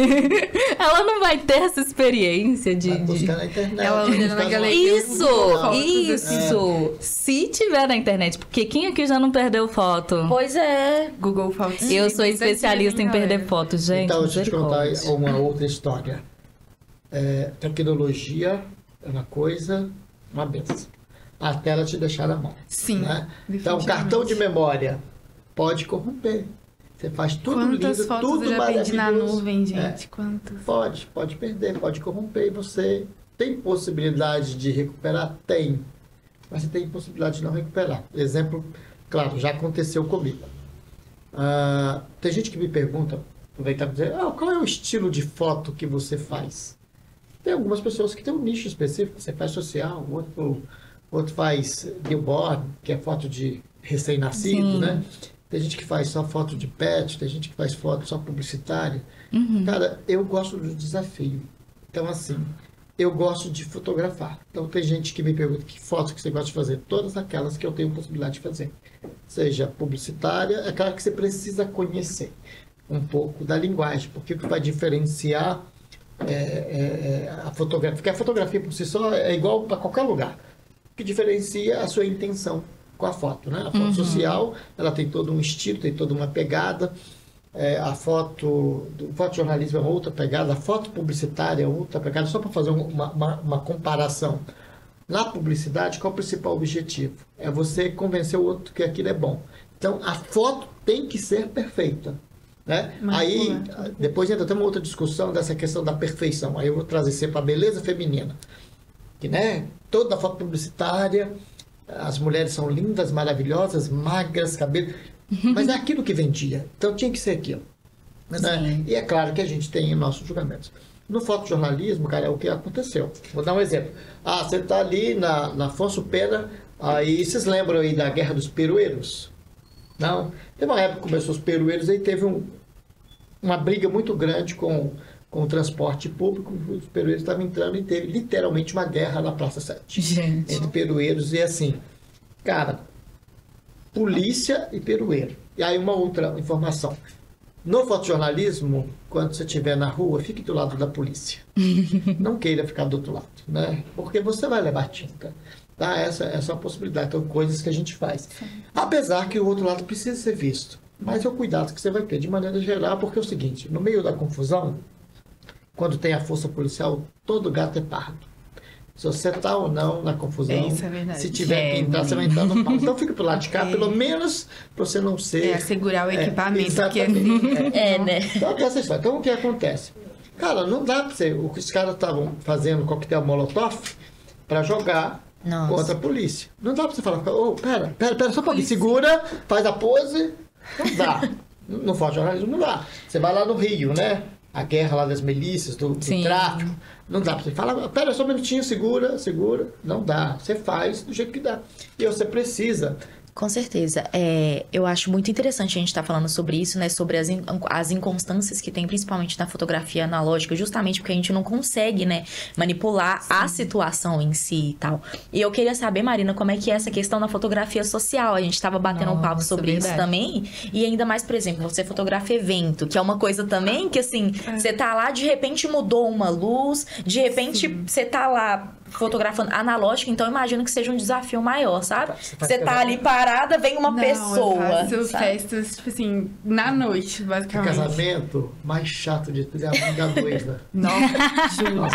Ela não vai ter essa experiência de... Vai buscar na internet. Ela olhando na galeria. Isso! Se tiver na internet, porque quem aqui já não perdeu foto? Pois é. Google Fotos. Eu sou especialista em perder fotos, gente. Então, deixa eu te contar uma outra história. Tecnologia é uma coisa, uma benção. Até ela te deixar na mão. Sim. Né? Então, cartão de memória pode corromper. Você faz tudo Quantas lindo, fotos tudo eu já perdi na maravilhoso. nuvem, gente? Quantas? Pode perder, pode corromper. E você tem possibilidade de recuperar? Tem. Mas você tem possibilidade de não recuperar. Exemplo, claro, já aconteceu comigo. Tem gente que me pergunta, aproveitar para dizer, qual é o estilo de foto que você faz? Tem algumas pessoas que têm um nicho específico. Você faz social, outro faz newborn, que é foto de recém-nascido, né? Tem gente que faz só foto de pet, tem gente que faz foto só publicitária. Cara, eu gosto do desafio. Então, assim, eu gosto de fotografar. Então, tem gente que me pergunta que foto que você gosta de fazer. Todas aquelas que eu tenho possibilidade de fazer. Seja publicitária, é claro que você precisa conhecer um pouco da linguagem, porque o que vai diferenciar a fotografia. Porque a fotografia por si só é igual para qualquer lugar. O que diferencia a sua intenção com a foto, né? A foto social, ela tem todo um estilo, tem toda uma pegada. A foto do fotojornalismo é uma outra pegada, a foto publicitária é outra pegada. Só para fazer uma comparação. Na publicidade, qual é o principal objetivo? É você convencer o outro que aquilo é bom. Então, a foto tem que ser perfeita. Né? Aí, depois entra até uma outra discussão dessa questão da perfeição. Aí eu vou trazer sempre a beleza feminina. Que, né? Toda foto publicitária... As mulheres são lindas, maravilhosas, magras, cabelo... Mas é aquilo que vendia. Então tinha que ser aquilo. Né? E é claro que a gente tem nossos julgamentos. No fotojornalismo, cara, é o que aconteceu. Vou dar um exemplo. Você está ali na Afonso Pena, aí vocês lembram aí da Guerra dos Perueiros? Não? Teve uma época que começou os perueiros, aí teve uma briga muito grande com o transporte público, os perueiros estavam entrando e teve literalmente uma guerra na Praça 7. Gente. Entre perueiros e assim, cara, polícia e perueiro. E aí uma outra informação. No fotojornalismo, quando você estiver na rua, fique do lado da polícia. Não queira ficar do outro lado, né? Porque você vai levar tinta. Tá? Essa é uma possibilidade. Então, coisas que a gente faz. Apesar que o outro lado precisa ser visto. Mas é o cuidado que você vai ter, de maneira geral, porque é o seguinte, no meio da confusão, quando tem a força policial, todo gato é pardo. Se você está ou não na confusão, Isso é verdade. se tiver que entrar, você vai entrar no pau. Então fica pro lado de cá, pelo menos para você não ser... assegurar o equipamento. Exatamente. né? Então, essa história. Então, o que acontece? Cara, não dá para você... Os caras estavam fazendo coquetel molotov para jogar contra a polícia. Não dá para você falar, pera, só um pouquinho. Segura, faz a pose. Não dá. No fotojornalismo não dá. Você vai lá no Rio, né? A guerra lá das milícias, do tráfico. Não dá pra você falar, pera só um minutinho, segura. Não dá. Você faz do jeito que dá. E você precisa. Com certeza. Eu acho muito interessante a gente estar falando sobre isso, né? Sobre as inconstâncias que tem, principalmente na fotografia analógica, justamente porque a gente não consegue, né, manipular a situação em si e tal. E eu queria saber, Marina, como é que é essa questão da fotografia social? A gente estava batendo um papo sobre isso também. E ainda mais, por exemplo, você fotografa evento, que é uma coisa também que, assim, você tá lá, de repente mudou uma luz, de repente você tá lá fotografando analógico, então imagino que seja um desafio maior, sabe? Você tá ali parada, vem uma pessoa. Eu faço festas, tipo assim, na noite, basicamente. O casamento mais chato de tudo é a mãe da noiva. Nossa, juro.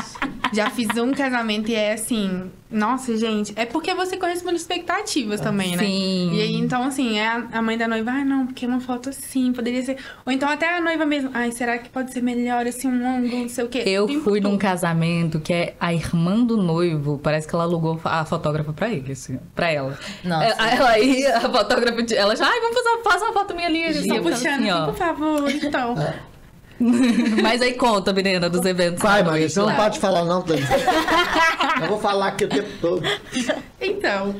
Já fiz um casamento e é assim... Nossa, gente, é porque você corresponde expectativas também, né? Sim. E aí, então, assim, a mãe da noiva, não, porque uma foto assim, poderia ser... Ou então até a noiva mesmo, será que pode ser melhor, assim, um ângulo, não sei o quê. Eu fui num casamento que é a irmã do noivo, parece que ela alugou a fotógrafa pra ele, assim, pra ela. Nossa. Ela ia, a fotógrafa, ela já, vamos fazer uma foto minha ali. Só puxando, assim, por favor, então... Mas aí conta, menina, dos eventos. Vai, Maria, você não pode falar não, Dani. Eu vou falar aqui o tempo todo. Então...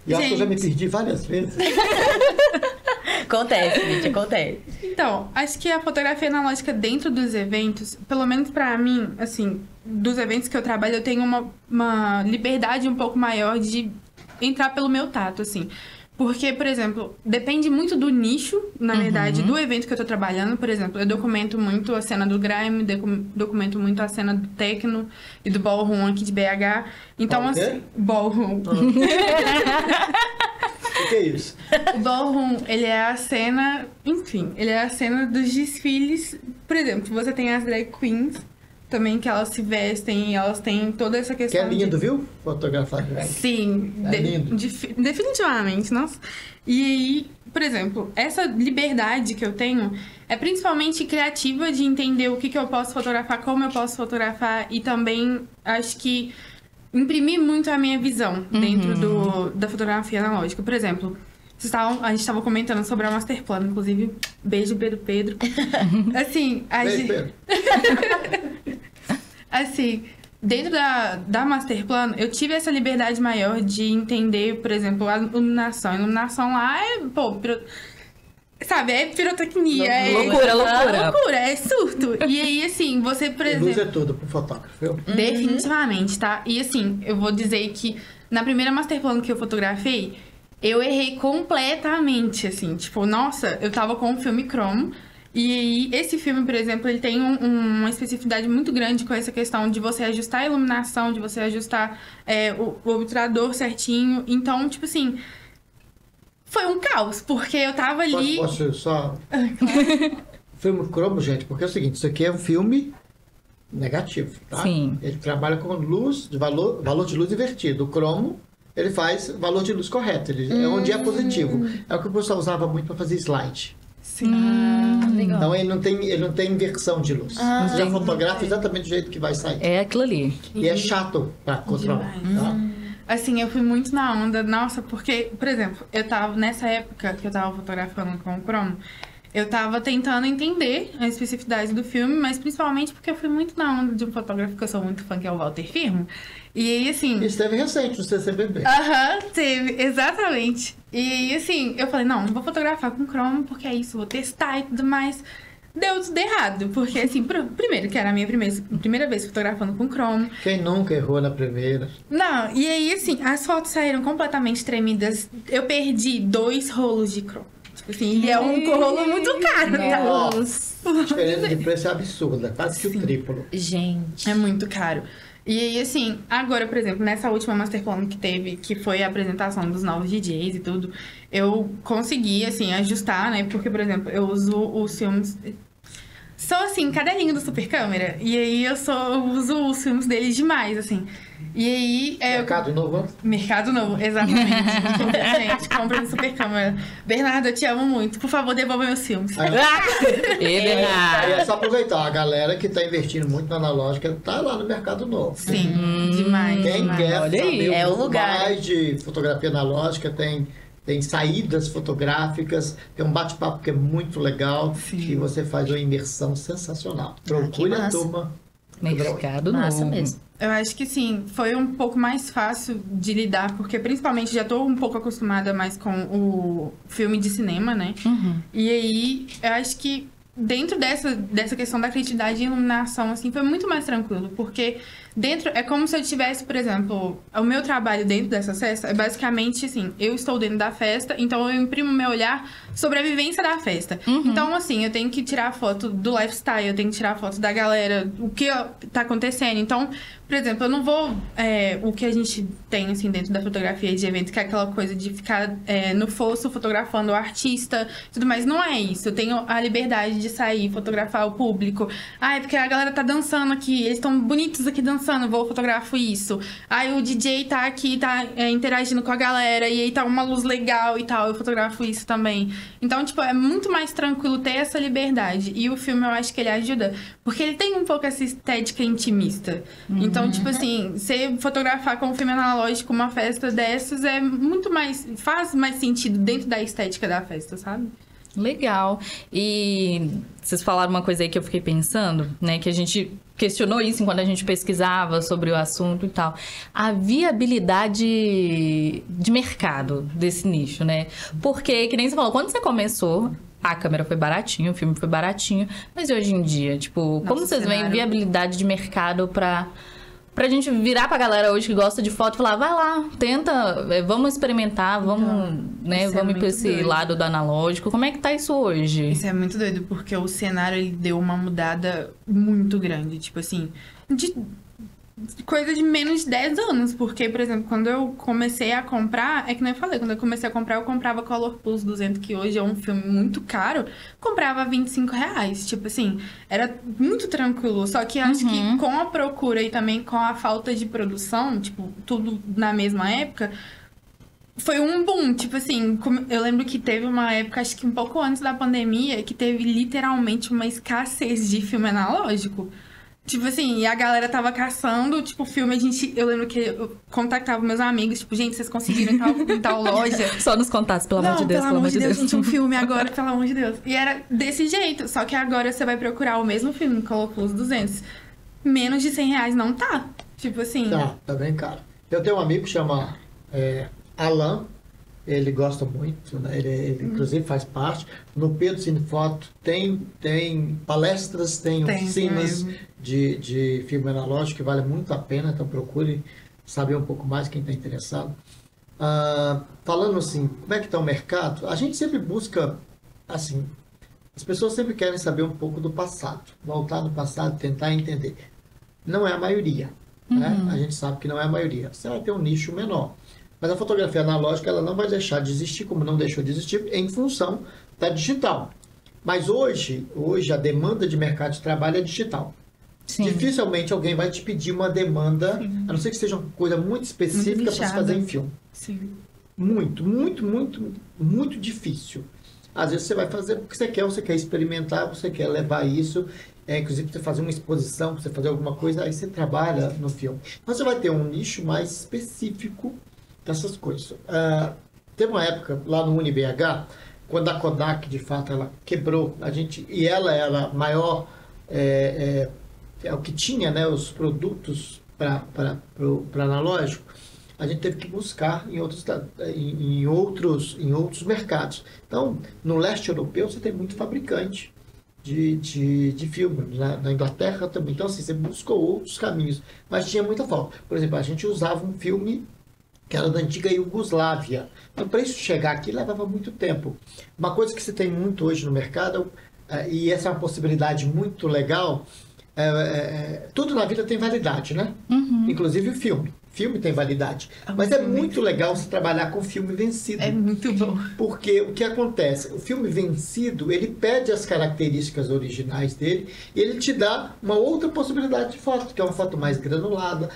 E eu acho que eu já me perdi várias vezes. Acontece, gente, acontece. Então, acho que a fotografia analógica dentro dos eventos, pelo menos pra mim, assim, dos eventos que eu trabalho, eu tenho uma liberdade um pouco maior de entrar pelo meu tato, assim. Porque, por exemplo, depende muito do nicho, na verdade, do evento que eu tô trabalhando. Por exemplo, eu documento muito a cena do grime, documento muito a cena do techno e do ballroom aqui de BH. Então, assim, ballroom. O que é isso? O ballroom, ele é a cena, enfim, ele é a cena dos desfiles. Por exemplo, você tem as drag queens também, que elas se vestem, elas têm toda essa questão. Que é lindo, viu? Fotografar drag. Sim, é lindo. Definitivamente, nossa. E aí, por exemplo, essa liberdade que eu tenho é principalmente criativa de entender o que eu posso fotografar, como eu posso fotografar e também acho que imprimir muito a minha visão dentro da fotografia analógica. Por exemplo, a gente estava comentando sobre a Masterplan, inclusive, beijo, Pedro. Assim, Beijo, Pedro. Assim, dentro da Masterplan, eu tive essa liberdade maior de entender, por exemplo, a iluminação. A iluminação lá é, sabe, é pirotecnia. Loucura, é surto. E aí, assim, você, por exemplo... Luz é tudo pro fotógrafo, viu? Definitivamente, tá? E assim, eu vou dizer que na primeira Masterplan que eu fotografei, eu errei completamente, assim. Tipo, nossa, eu tava com um filme cromo. E aí, esse filme, por exemplo, ele tem uma especificidade muito grande com essa questão de você ajustar a iluminação, de você ajustar o obturador certinho. Então, tipo assim, foi um caos, porque eu tava ali... Posso só... Filme cromo, gente, porque é o seguinte, isso aqui é um filme negativo, tá? Sim. Ele trabalha com luz, valor de luz invertido. O cromo, ele faz valor de luz correto, é onde é positivo. É o que o pessoal usava muito para fazer slide. Sim. Legal. Então ele não tem inversão de luz. Você já fotografa exatamente do jeito que vai sair. É aquilo ali. E é chato para controlar. Tá? Assim, eu fui muito na onda, nossa, porque, por exemplo, eu tava, nessa época que eu tava fotografando com o cromo, eu tava tentando entender a especificidade do filme, mas principalmente porque eu fui muito na onda de um fotógrafo que eu sou muito fã, que é o Walter Firmo. E aí, assim... Isso teve recente no CCBB. Teve, exatamente. E aí, assim, eu falei, não vou fotografar com cromo, porque é isso, vou testar e tudo mais. Deu tudo errado, porque, assim, primeiro, que era a minha primeira vez fotografando com cromo. Quem nunca errou na primeira? Não, e aí, assim, as fotos saíram completamente tremidas. Eu perdi 2 rolos de cromo. Tipo assim, e é um rolo muito caro, tá? Nossa. A diferença de preço é absurda, quase que o triplo. Gente. É muito caro. E aí, assim, agora, por exemplo, nessa última Masterclass que teve, que foi a apresentação dos novos DJs e tudo, eu consegui, assim, ajustar, né? Porque, por exemplo, eu uso os filmes... Sou, assim, cadelinho do Super Câmera. E aí, eu uso os filmes deles demais, assim. E aí... Mercado Novo? Mercado Novo, exatamente. Gente, compra no Super Câmera. Bernardo, eu te amo muito. Por favor, devolva meus filmes. Aí, Bernardo. é só aproveitar, a galera que tá investindo muito na analógica tá lá no Mercado Novo. Sim, demais. Quem demais. quer Olha aí, saber é o lugar. mais de fotografia analógica, tem saídas fotográficas, tem um bate-papo que é muito legal e você faz uma imersão sensacional. Procure a massa. turma. Mercado Massa Novo. mesmo. Eu acho que sim, foi um pouco mais fácil de lidar, porque principalmente já tô um pouco acostumada mais com o filme de cinema, né? E aí, eu acho que dentro dessa questão da criatividade e iluminação, assim, foi muito mais tranquilo, porque dentro, é como se eu tivesse, por exemplo, o meu trabalho dentro dessa festa é basicamente, assim, eu estou dentro da festa, então eu imprimo meu olhar sobre a vivência da festa. Então, assim, eu tenho que tirar foto do lifestyle, eu tenho que tirar foto da galera, o que tá acontecendo. Então, por exemplo, eu não vou... o que a gente tem, assim, dentro da fotografia de evento, que é aquela coisa de ficar no fosso fotografando o artista e tudo mais. Não é isso. Eu tenho a liberdade de sair, fotografar o público. É porque a galera tá dançando aqui, eles estão bonitos aqui dançando, vou fotografo isso. O DJ tá aqui, tá interagindo com a galera, e aí tá uma luz legal e tal, eu fotografo isso também. Então, tipo, é muito mais tranquilo ter essa liberdade. E o filme, eu acho que ele ajuda, porque ele tem um pouco essa estética intimista. Então, tipo assim, você fotografar com um filme analógico uma festa dessas é muito mais... faz mais sentido dentro da estética da festa, sabe? Legal. E vocês falaram uma coisa aí que eu fiquei pensando, né? Que a gente questionou isso enquanto a gente pesquisava sobre o assunto e tal. A viabilidade de mercado desse nicho, né? Porque, que nem você falou, quando você começou... A câmera foi baratinho, o filme foi baratinho. Mas hoje em dia, tipo, como vocês veem viabilidade de mercado pra gente virar pra galera hoje que gosta de foto e falar, vai lá, tenta, vamos experimentar, vamos, né, vamos ir pra esse lado do analógico. Como é que tá isso hoje? Isso é muito doido, porque o cenário, ele deu uma mudada muito grande, tipo assim, de coisa de menos de 10 anos, porque, por exemplo, quando eu comecei a comprar, é que nem eu falei, quando eu comecei a comprar, eu comprava Color Plus 200, que hoje é um filme muito caro, comprava R$25, tipo assim, era muito tranquilo, só que acho que com a procura e também com a falta de produção, tipo, tudo na mesma época, foi um boom, tipo assim, eu lembro que teve uma época, acho que um pouco antes da pandemia, que teve literalmente uma escassez de filme analógico. Tipo assim, e a galera tava caçando, tipo, filme, eu lembro que eu contactava meus amigos, tipo, gente, vocês conseguiram em tal loja? Só nos contatos, pelo amor de Deus, pelo amor de Deus, gente, um filme agora, pelo amor de Deus. E era desse jeito, só que agora você vai procurar o mesmo filme, colocou os 200, menos de R$100 não tá, tipo assim. Tá bem caro. Eu tenho um amigo que chama Alan, ele gosta muito, né? Ele inclusive faz parte. No Pedro Cine Foto tem palestras, tem oficinas de filme analógico que vale muito a pena, então procure saber um pouco mais quem está interessado. Falando assim, como é que está o mercado? A gente sempre busca, assim, as pessoas sempre querem saber um pouco do passado, voltar no passado, tentar entender. Não é a maioria, né? A gente sabe que não é a maioria. Você vai ter um nicho menor. Mas a fotografia analógica, ela não vai deixar de existir, como não deixou de existir, em função da digital. Mas hoje a demanda de mercado de trabalho é digital. Sim. Dificilmente alguém vai te pedir uma demanda, a não ser que seja uma coisa muito específica para se fazer em filme. Sim. Muito difícil. Às vezes você vai fazer porque você quer experimentar, você quer levar isso, inclusive para você fazer uma exposição, para você fazer alguma coisa, aí você trabalha no filme. Mas você vai ter um nicho mais específico dessas coisas. Teve uma época lá no UniBH, quando a Kodak, de fato, ela quebrou, e ela era a maior, é o que tinha, né, os produtos para analógico, a gente teve que buscar em outros mercados. Então, no leste europeu, você tem muito fabricante de filme, na Inglaterra também. Então, assim, você buscou outros caminhos, mas tinha muita falta. Por exemplo, a gente usava um filme que era da antiga Iugoslávia. Então, para isso chegar aqui, levava muito tempo. Uma coisa que se tem muito hoje no mercado, e essa é uma possibilidade muito legal, tudo na vida tem validade, né? Inclusive o filme. Filme tem validade. Mas é muito legal se trabalhar com filme vencido. É muito bom. Porque o que acontece? O filme vencido, ele perde as características originais dele e ele te dá uma outra possibilidade de foto, que é uma foto mais granulada,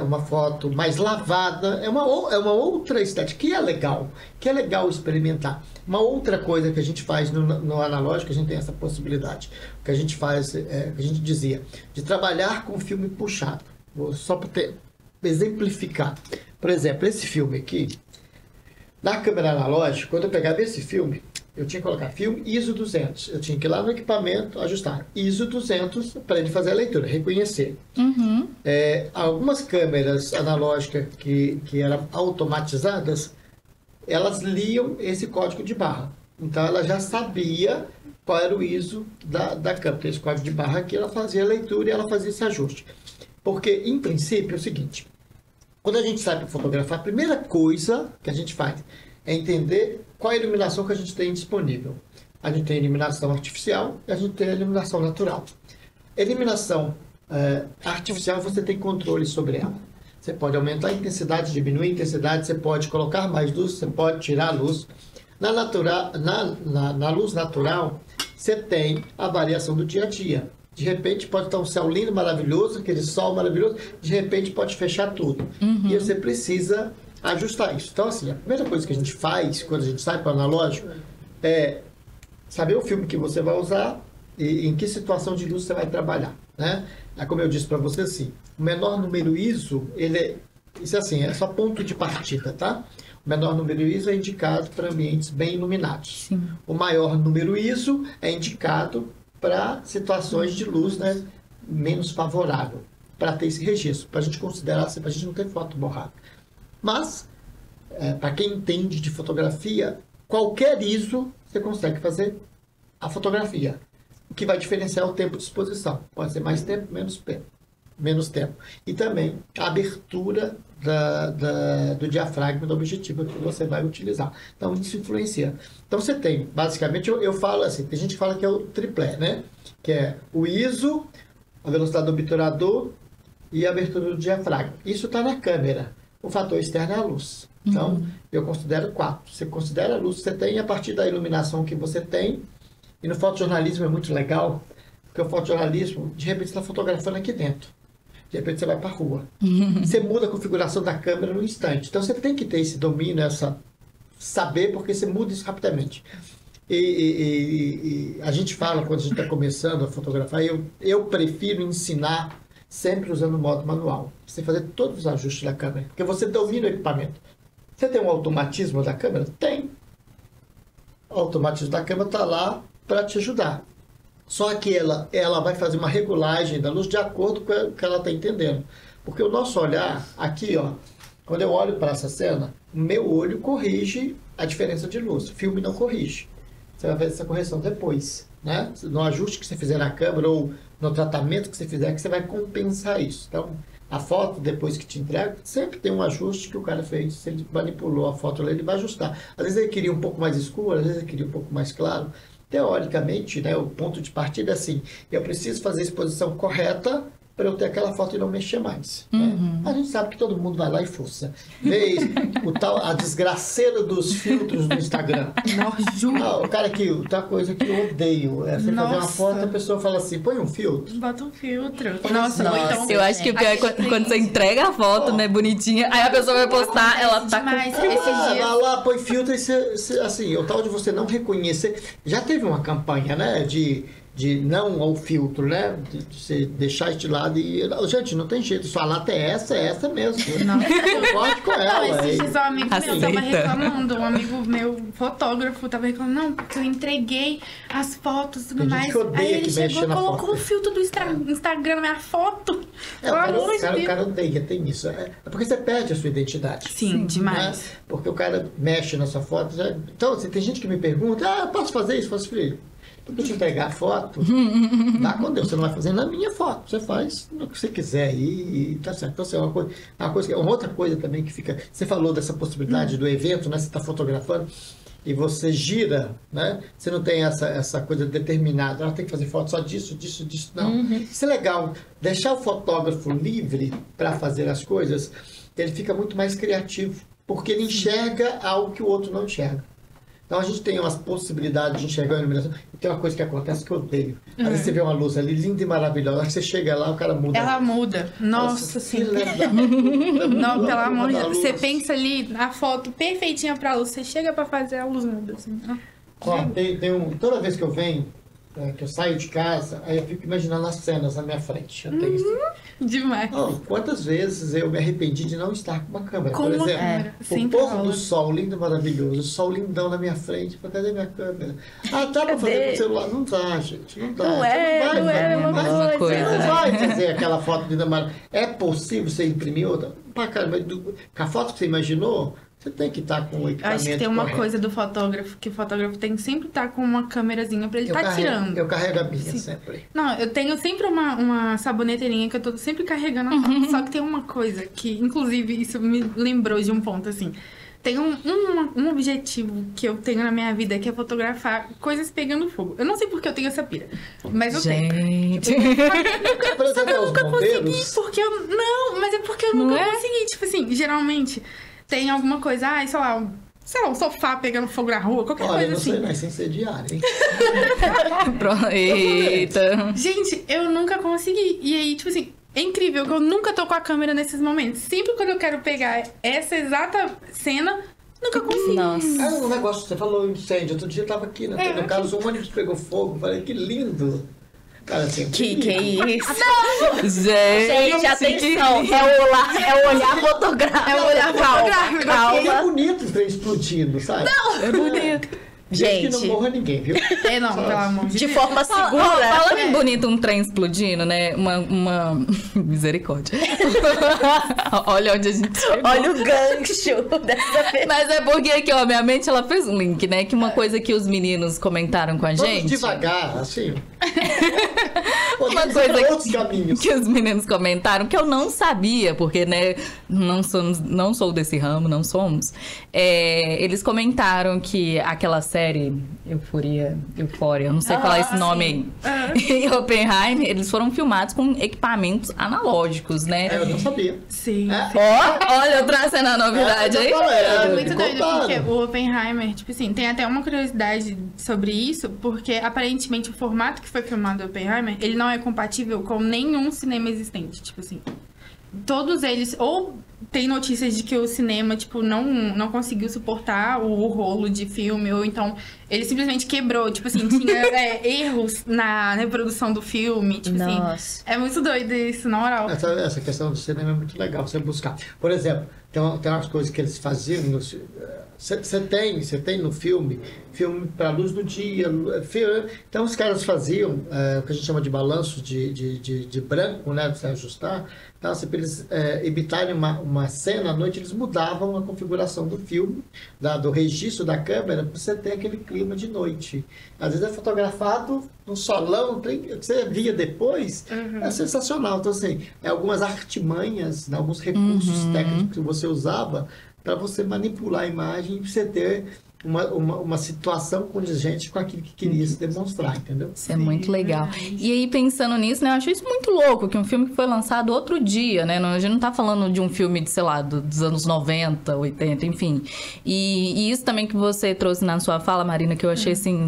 uma foto mais lavada, é uma outra estética, que é legal experimentar. Uma outra coisa que a gente faz no analógico, a gente tem essa possibilidade. O que a gente faz, que a gente dizia, de trabalhar com filme puxado. Só para exemplificar. Por exemplo, esse filme aqui, na câmera analógica, quando eu pegava esse filme, eu tinha que colocar filme ISO 200. Eu tinha que ir lá no equipamento, ajustar ISO 200 para ele fazer a leitura, reconhecer. Algumas câmeras analógicas que eram automatizadas, elas liam esse código de barra. Então, ela já sabia qual era o ISO da câmera. Esse código de barra aqui, ela fazia a leitura e ela fazia esse ajuste. Porque, em princípio, é o seguinte, quando a gente sai para fotografar, a primeira coisa que a gente faz é entender qual é a iluminação que a gente tem disponível. A gente tem a iluminação artificial e a gente tem a iluminação natural. A iluminação artificial, você tem controle sobre ela. Você pode aumentar a intensidade, diminuir a intensidade, você pode colocar mais luz, você pode tirar a luz. Na luz natural, você tem a variação do dia a dia. De repente pode estar um céu lindo, maravilhoso, aquele sol maravilhoso, de repente pode fechar tudo. E você precisa ajustar isso. Então, assim, a primeira coisa que a gente faz quando a gente sai para o analógico é saber o filme que você vai usar e em que situação de luz você vai trabalhar, né? Como eu disse para você, assim, o menor número ISO, isso assim, é só ponto de partida, tá? O menor número ISO é indicado para ambientes bem iluminados. Sim. O maior número ISO é indicado para situações de luz, né, menos favorável, para ter esse registro, para a gente considerar, para a gente não ter foto borrada. Mas, para quem entende de fotografia, qualquer ISO você consegue fazer a fotografia. O que vai diferenciar é o tempo de exposição. Pode ser mais tempo, menos tempo. E também a abertura do diafragma do objetivo que você vai utilizar. Então, isso influencia. Então, você tem, basicamente, eu falo assim, tem gente que fala que é o triplé, né? Que é o ISO, a velocidade do obturador e a abertura do diafragma. Isso está na câmera. O fator externo é a luz. Então, eu considero 4. Você considera a luz que você tem a partir da iluminação que você tem. E no fotojornalismo é muito legal, porque o fotojornalismo, de repente, você está fotografando aqui dentro. De repente, você vai para a rua. Você muda a configuração da câmera no instante. Então, você tem que ter esse domínio, saber, porque você muda isso rapidamente. E a gente fala, quando a gente está começando a fotografar, eu prefiro ensinar sempre usando o modo manual. Você fazer todos os ajustes da câmera, porque você domina o equipamento. Você tem um automatismo da câmera? Tem. O automatismo da câmera está lá para te ajudar. Só que ela vai fazer uma regulagem da luz de acordo com o que ela está entendendo. Porque o nosso olhar, aqui, ó, quando eu olho para essa cena, o meu olho corrige a diferença de luz. O filme não corrige. Você vai fazer essa correção depois, né? No ajuste que você fizer na câmera ou no tratamento que você fizer, que você vai compensar isso. Então, a foto, depois que te entrega, sempre tem um ajuste que o cara fez. Se ele manipulou a foto, ele vai ajustar. Às vezes ele queria um pouco mais escuro, às vezes ele queria um pouco mais claro. Teoricamente, né, o ponto de partida é assim, eu preciso fazer a exposição correta para eu ter aquela foto e não mexer mais. Né? A gente sabe que todo mundo vai lá e fuça. Vê a desgraceira dos filtros do Instagram. O cara que, outra coisa que eu odeio, é você fazer uma foto, a pessoa fala assim, põe um filtro. Bota um filtro. Nossa. Eu acho que o pior é quando você entrega a foto, né, bonitinha, aí a pessoa vai postar, ela tá com... Lá, põe filtro e você, assim, o tal de você não reconhecer. Já teve uma campanha, né, de não ao filtro, né? De você deixar de lado e... Gente, não tem jeito. Sua lata é essa mesmo. Não pode com ela. Não, esses dias um amigo meu tava reclamando. Um amigo meu, fotógrafo, tava reclamando. Não, porque eu entreguei as fotos e tudo mais. Aí ele chegou e colocou o filtro do Instagram na minha foto. O cara odeia, tem isso. É porque você perde a sua identidade. Sim, demais. Né? Porque o cara mexe na sua foto. Então, assim, tem gente que me pergunta, posso fazer isso? Posso fazer isso? Quando eu te entregar a foto, dá com Deus. Você não vai fazer na minha foto. Você faz no que você quiser aí e tá certo. Então, assim, uma outra coisa também que fica... Você falou dessa possibilidade do evento, né? Você está fotografando e você gira, né? Você não tem essa coisa determinada. Ela tem que fazer foto só disso, disso, disso. Não. Isso é legal. Deixar o fotógrafo livre para fazer as coisas, ele fica muito mais criativo. Porque ele enxerga algo que o outro não enxerga. Então a gente tem umas possibilidades de enxergar a iluminação. E tem uma coisa que acontece que eu odeio. Às vezes você vê uma luz ali linda e maravilhosa. Você chega lá, o cara muda. Ela muda. Nossa Senhora. Não, pelo amor de Deus. Você pensa ali, a foto perfeitinha pra luz. Você chega pra fazer, a luz muda. Assim. Ó, toda vez que eu venho, que eu saio de casa, aí eu fico imaginando as cenas na minha frente. Eu tenho Demais. Quantas vezes eu me arrependi de não estar com uma câmera? Com por uma exemplo, câmera. o Sempre pôr rola. do sol lindo e maravilhoso, o sol lindão na minha frente. Cadê minha câmera? Ah, dá pra fazer com o celular? Não dá, gente. Não dá. Não é a mesma coisa. Você não vai fazer aquela foto linda maravilhosa. É possível você imprimir outra? Pra caramba, com a foto que você imaginou, você tem que estar com o equipamento. Acho que tem uma correto. coisa do fotógrafo, que o fotógrafo tem que sempre estar com uma câmerazinha pra ele estar tirando. Eu carrego a minha Sim. sempre. Não, eu tenho sempre uma saboneteirinha que eu tô sempre carregando a foto. Só que tem uma coisa que, inclusive, isso me lembrou de um ponto, assim. Tem um objetivo que eu tenho na minha vida, que é fotografar coisas pegando fogo. Eu não sei porque eu tenho essa pira, mas eu tenho. Gente. Por exemplo, Eu os nunca bombeiros. consegui, porque eu... Não, mas é porque eu Não nunca é? consegui. Tipo assim, geralmente tem alguma coisa, sei lá, um sofá pegando fogo na rua, qualquer Olha, coisa não sei, assim. mas sem ser diário, hein? Eita. Gente, eu nunca consegui. E aí, tipo assim, é incrível que eu nunca tô com a câmera nesses momentos. Sempre quando eu quero pegar essa exata cena, nunca consigo. Nossa. Um negócio, você falou incêndio. Outro dia eu tava aqui, né? No caso, um ônibus pegou fogo. Falei, que lindo. Cara, assim, Que isso? Gente, atenção. É o olhar fotográfico. É o olhar fotográfico. E é Calma. bonito o trem explodindo, sabe? é bonito. Desde que não Gente, morra ninguém, viu? Não, pelo amor de de Deus. forma segura. Falando em bonito, um trem explodindo, né? Uma... Misericórdia. Olha onde a gente chegou. Olha o gancho dessa vez. Mas é porque aqui, ó, minha mente, ela fez um link, né? Que uma coisa que os meninos comentaram com a Vamos gente... devagar, assim. Uma Podemos ir coisa pra outros caminhos. que os meninos comentaram, que eu não sabia, porque, né, não sou desse ramo, não somos. Eles comentaram que aquela série Eufória, eu não sei falar esse nome aí, em Oppenheimer, eles foram filmados com equipamentos analógicos, né? Eu não sabia. Sim. Olha, eu trazendo a novidade aí. É muito me doido, contaram. porque o Oppenheimer, tipo assim, tem até uma curiosidade sobre isso, porque aparentemente o formato que foi filmado do Oppenheimer, ele não é compatível com nenhum cinema existente, tipo assim. Todos eles, ou tem notícias de que o cinema, tipo, não conseguiu suportar o rolo de filme, ou então ele simplesmente quebrou, tipo assim, tinha erros na reprodução do filme, tipo assim. Nossa. É muito doido isso, na moral. Essa questão do cinema é muito legal você buscar. Por exemplo, tem umas coisas que eles faziam. Você tem no filme para luz do dia. Então os caras faziam o que a gente chama de balanço de branco, né? Pra você ajustar. Então, assim, para eles evitarem uma cena à noite, eles mudavam a configuração do filme, do registro da câmera, para você ter aquele clima de noite. Às vezes é fotografado no solão, que você via depois, é sensacional. Então, assim, algumas artimanhas, né, alguns recursos técnicos que você usava para você manipular a imagem e você ter uma situação condizente com aquilo que queria se demonstrar, entendeu? Isso é muito legal. E aí, pensando nisso, né, eu acho isso muito louco, que um filme que foi lançado outro dia, né? A gente não tá falando de um filme, sei lá, dos anos 90, 80, enfim. E isso também que você trouxe na sua fala, Marina, que eu achei, assim,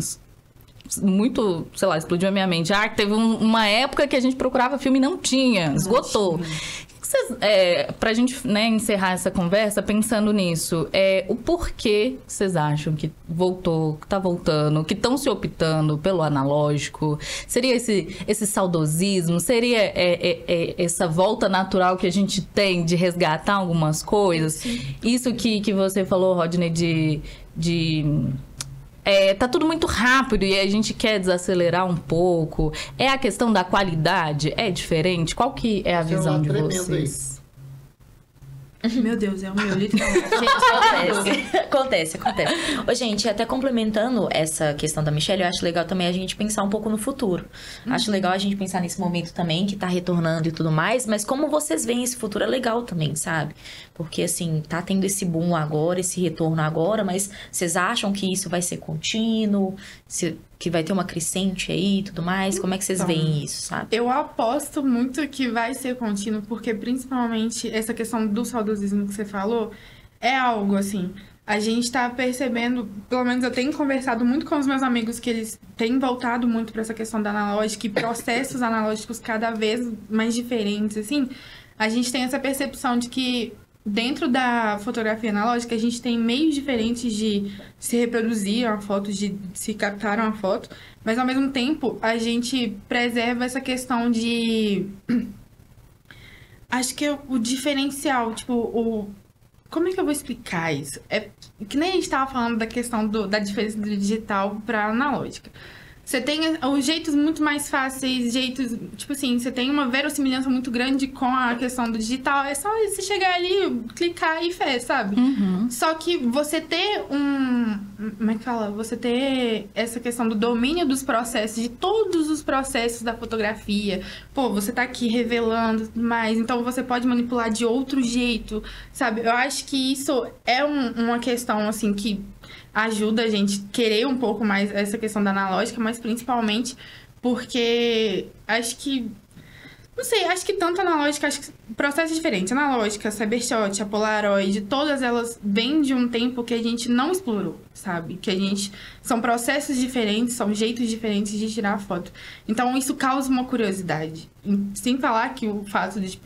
muito, sei lá, explodiu a minha mente. Teve uma época que a gente procurava filme e não tinha, esgotou. Pra gente, né, encerrar essa conversa pensando nisso, o porquê vocês acham que voltou, que tá voltando, que estão se optando pelo analógico? Seria esse saudosismo? Seria essa volta natural que a gente tem de resgatar algumas coisas? Sim. Isso que você falou, Rodney, tá tudo muito rápido e a gente quer desacelerar um pouco. É a questão da qualidade? É diferente? Qual que é a visão de vocês? Meu Deus, é o meu, literalmente. Acontece. Acontece. Ô, gente, até complementando essa questão da Michelle, eu acho legal também a gente pensar um pouco no futuro. Acho legal a gente pensar nesse momento também, que tá retornando e tudo mais, mas como vocês veem esse futuro é legal também, sabe? Porque, assim, tá tendo esse boom agora, esse retorno agora, mas vocês acham que isso vai ser contínuo? Que vai ter uma crescente aí e tudo mais? Como é que vocês veem isso, sabe? Eu aposto muito que vai ser contínuo, porque principalmente essa questão do saudosismo que você falou é algo assim. A gente tá percebendo, pelo menos eu tenho conversado muito com os meus amigos que eles têm voltado muito para essa questão da analógica e processos analógicos cada vez mais diferentes, assim. A gente tem essa percepção de que dentro da fotografia analógica, a gente tem meios diferentes de se reproduzir uma foto, de se captar uma foto, mas ao mesmo tempo a gente preserva essa questão de... Acho que é o diferencial, tipo, como é que eu vou explicar isso? É que nem a gente estava falando da questão da diferença do digital para analógica. Você tem os jeitos muito mais fáceis, jeitos... Tipo assim, você tem uma verossimilhança muito grande com a questão do digital. É só você chegar ali, clicar e fez, sabe? Só que você ter Como é que fala? Você ter essa questão do domínio dos processos, de todos os processos da fotografia. Pô, você tá aqui revelando tudo mais, então você pode manipular de outro jeito, sabe? Eu acho que isso é uma questão, assim, que ajuda a gente querer um pouco mais essa questão da analógica, mas principalmente porque acho que... Não sei, acho que tanto analógica, acho que processos diferentes. Analógica, Cybershot, a Polaroid, todas elas vêm de um tempo que a gente não explorou, sabe? Que a gente... São processos diferentes, são jeitos diferentes de tirar a foto. Então, isso causa uma curiosidade. Sem falar que o fato de,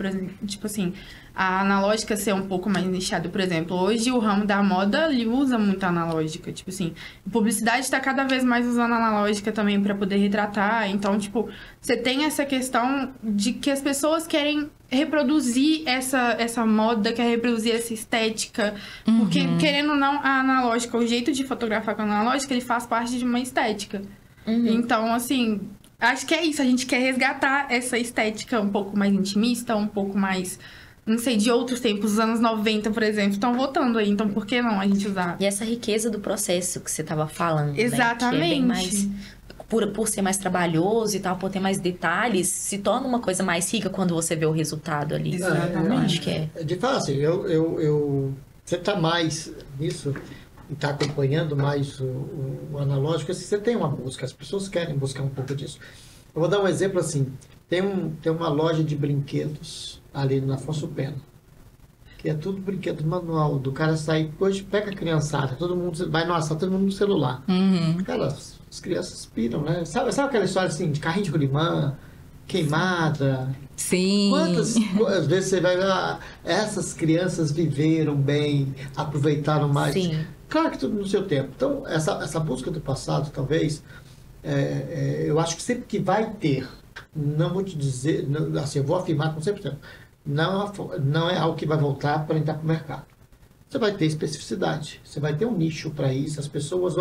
tipo assim, a analógica ser um pouco mais nichada. Por exemplo, hoje o ramo da moda, ele usa muito a analógica. Tipo assim, a publicidade está cada vez mais usando a analógica também para poder retratar. Então, tipo, você tem essa questão de que as pessoas querem reproduzir essa moda, quer reproduzir essa estética. Porque, querendo ou não, a analógica, o jeito de fotografar com a analógica, ele faz parte de uma estética. Então, assim, acho que é isso. A gente quer resgatar essa estética um pouco mais intimista, um pouco mais... Não sei, de outros tempos, os anos 90, por exemplo, estão voltando aí. Então, por que não a gente usar? E essa riqueza do processo que você estava falando, exatamente, né? Que é bem mais... Por ser mais trabalhoso e tal, por ter mais detalhes, se torna uma coisa mais rica quando você vê o resultado ali. Exatamente. Acho que é. De fato, assim, você está mais nisso e está acompanhando mais o analógico. Assim, você tem uma busca, as pessoas querem buscar um pouco disso. Eu vou dar um exemplo assim. Tem uma loja de brinquedos ali na Afonso Pena, que é tudo brinquedo manual, do cara sair, hoje pega a criançada, todo mundo vai no assalto, todo mundo no celular. Cara, as crianças piram, né? Sabe aquela história assim, de carrinho de rolimã, queimada? Sim. Quantas vezes você vai ver, essas crianças viveram bem, aproveitaram mais? Sim. Claro que tudo no seu tempo. Então, essa busca do passado, talvez, eu acho que sempre que vai ter, não vou te dizer, assim, eu vou afirmar com 100%, não é algo que vai voltar para entrar para o mercado. Você vai ter especificidade, você vai ter um nicho para isso, as pessoas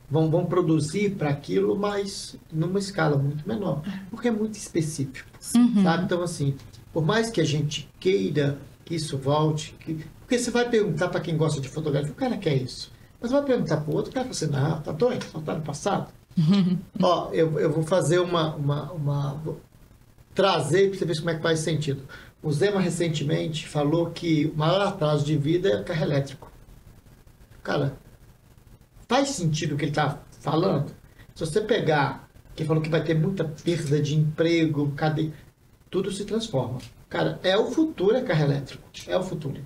vão produzir para aquilo, mas numa escala muito menor, porque é muito específico, sabe? Então, assim, por mais que a gente queira que isso volte, porque você vai perguntar para quem gosta de fotografia, o cara quer isso, mas vai perguntar para o outro, o cara vai assim, não, tá doido, só tá no passado. Ó, eu vou fazer vou trazer para você ver como é que faz sentido. O Zema recentemente falou que o maior atraso de vida é o carro elétrico. Cara, faz sentido o que ele está falando? Se você pegar, que falou que vai ter muita perda de emprego, tudo se transforma. Cara, é o futuro, é carro elétrico. É o futuro.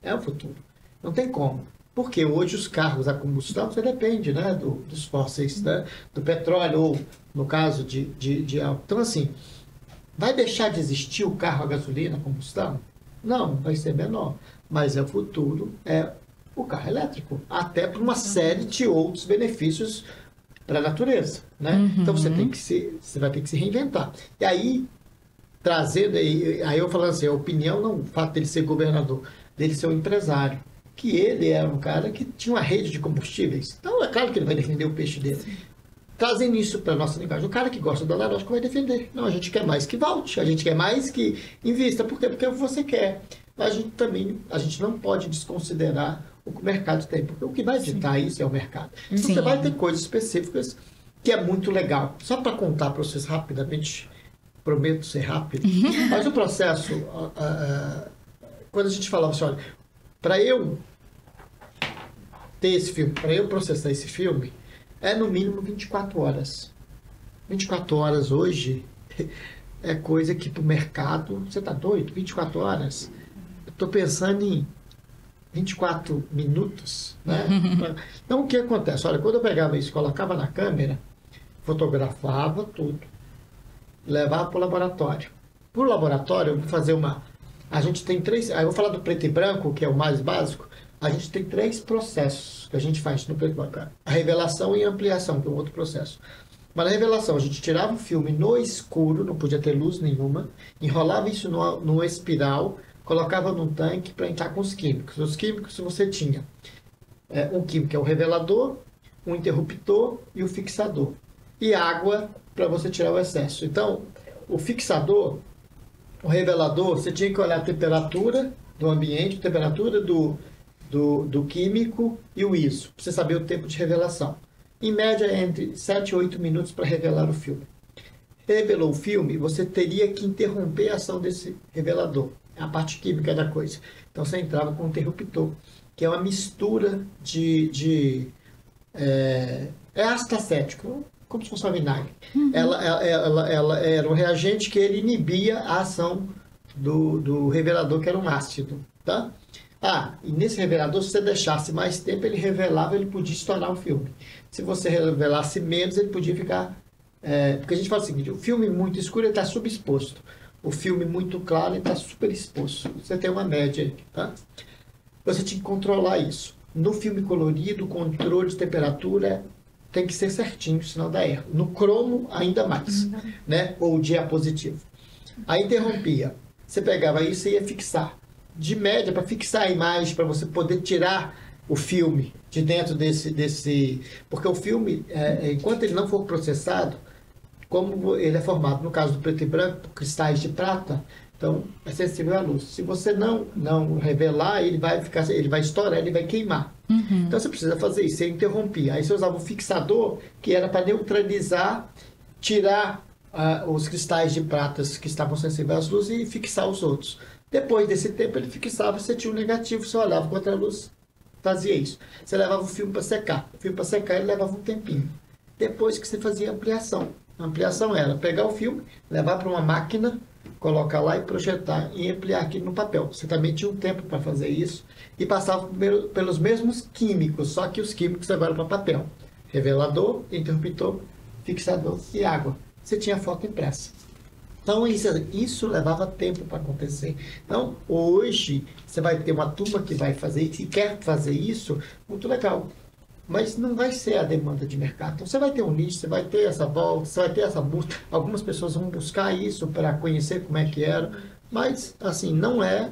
É o futuro. Não tem como. Porque hoje os carros a combustão, você depende, né, dos fósseis, né, do petróleo, ou no caso de álcool. Então, assim, vai deixar de existir o carro a gasolina, a combustão? Não, vai ser menor. Mas o futuro é o carro elétrico. Até por uma série de outros benefícios para a natureza, né? Então, você vai ter que se reinventar. E aí, trazendo, aí eu falando assim, a opinião, não o fato dele ser governador, dele ser um empresário, que ele era um cara que tinha uma rede de combustíveis. Então, é claro que ele vai defender o peixe dele. Trazendo isso para a nossa linguagem, o cara que gosta do analógico vai defender. Não, a gente quer mais que volte, a gente quer mais que invista. Por quê? Porque você quer. Mas a gente não pode desconsiderar o que o mercado tem. Porque o que vai ditar isso é o mercado. Então, Sim. você vai ter coisas específicas que é muito legal. Só para contar para vocês rapidamente, prometo ser rápido, mas o processo, quando a gente falava assim, olha, para eu ter esse filme, para eu processar esse filme, é no mínimo 24 horas. 24 horas hoje é coisa que pro mercado, você tá doido? 24 horas? Eu tô pensando em 24 minutos, né? Então, o que acontece? Olha, quando eu pegava isso, colocava na câmera, fotografava tudo, levava para o laboratório. Para o laboratório, eu vou fazer uma... A gente tem 3... Aí eu vou falar do preto e branco, que é o mais básico. A gente tem 3 processos que a gente faz no preto e branco. A revelação e a ampliação, que é um outro processo. Mas na revelação, a gente tirava o filme no escuro, não podia ter luz nenhuma, enrolava isso numa espiral, colocava num tanque para entrar com os químicos. Os químicos você tinha um químico, que é o revelador, um interruptor e o fixador. E água para você tirar o excesso. Então, o fixador, o revelador, você tinha que olhar a temperatura do ambiente, a temperatura do químico e o ISO, para você saber o tempo de revelação. Em média, entre 7 e 8 minutos para revelar o filme. Revelou o filme, você teria que interromper a ação desse revelador, a parte química da coisa. Então, você entrava com um interruptor, que é uma mistura é ácido acético, como se fosse uma vinagre. Ela era um reagente que ele inibia a ação do revelador, que era um ácido. Tá? E nesse revelador, se você deixasse mais tempo, ele revelava, ele podia estourar o filme. Se você revelasse menos, ele podia ficar... porque a gente fala o seguinte, o filme muito escuro está subexposto. O filme muito claro está super exposto. Você tem uma média aí. Tá? Você tinha que controlar isso. No filme colorido, o controle de temperatura tem que ser certinho, senão dá erro. No cromo, ainda mais. Né? Ou diapositivo. Aí interrompia. Você pegava isso e ia fixar. De média, para fixar a imagem, para você poder tirar o filme de dentro desse... Porque o filme, enquanto ele não for processado, como ele é formado, no caso do preto e branco, por cristais de prata, então é sensível à luz. Se você não revelar, ele vai estourar, ele vai queimar. Então você precisa fazer isso, você interrompia. Aí você usava um fixador, que era para neutralizar, tirar os cristais de pratas que estavam sensíveis à luz e fixar os outros. Depois desse tempo ele fixava, você tinha um negativo, você olhava contra a luz, fazia isso. Você levava o filme para secar. O filme para secar ele levava um tempinho. Depois que você fazia a ampliação. A ampliação era pegar o filme, levar para uma máquina, colocar lá e projetar e ampliar aqui no papel. Você também tinha um tempo para fazer isso e passava pelos mesmos químicos, só que os químicos agora para papel. Revelador, interruptor, fixador e água. Você tinha a foto impressa. Então, isso levava tempo para acontecer. Então, hoje, você vai ter uma turma que vai fazer e quer fazer isso, muito legal. Mas não vai ser a demanda de mercado. Então, você vai ter um nicho, você vai ter essa volta, você vai ter essa busca. Algumas pessoas vão buscar isso para conhecer como é que era. Mas, assim, não é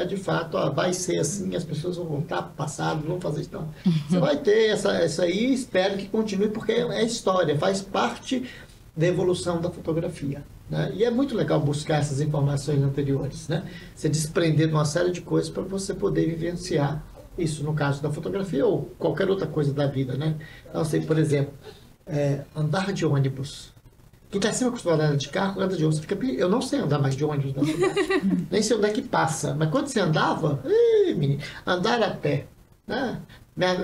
de fato, vai ser assim, as pessoas vão voltar para o passado, vão fazer isso. Não. Você vai ter essa aí e espero que continue, porque é história, faz parte da evolução da fotografia. Né? E é muito legal buscar essas informações anteriores, né? Você desprender de uma série de coisas para você poder vivenciar isso, no caso da fotografia ou qualquer outra coisa da vida, né? Então, assim, por exemplo, andar de ônibus. Quem está sempre acostumado a andar de carro, anda de ônibus. Eu não sei andar mais de ônibus na cidade. Nem sei onde é que passa. Mas quando você andava, menino, andar a pé, né?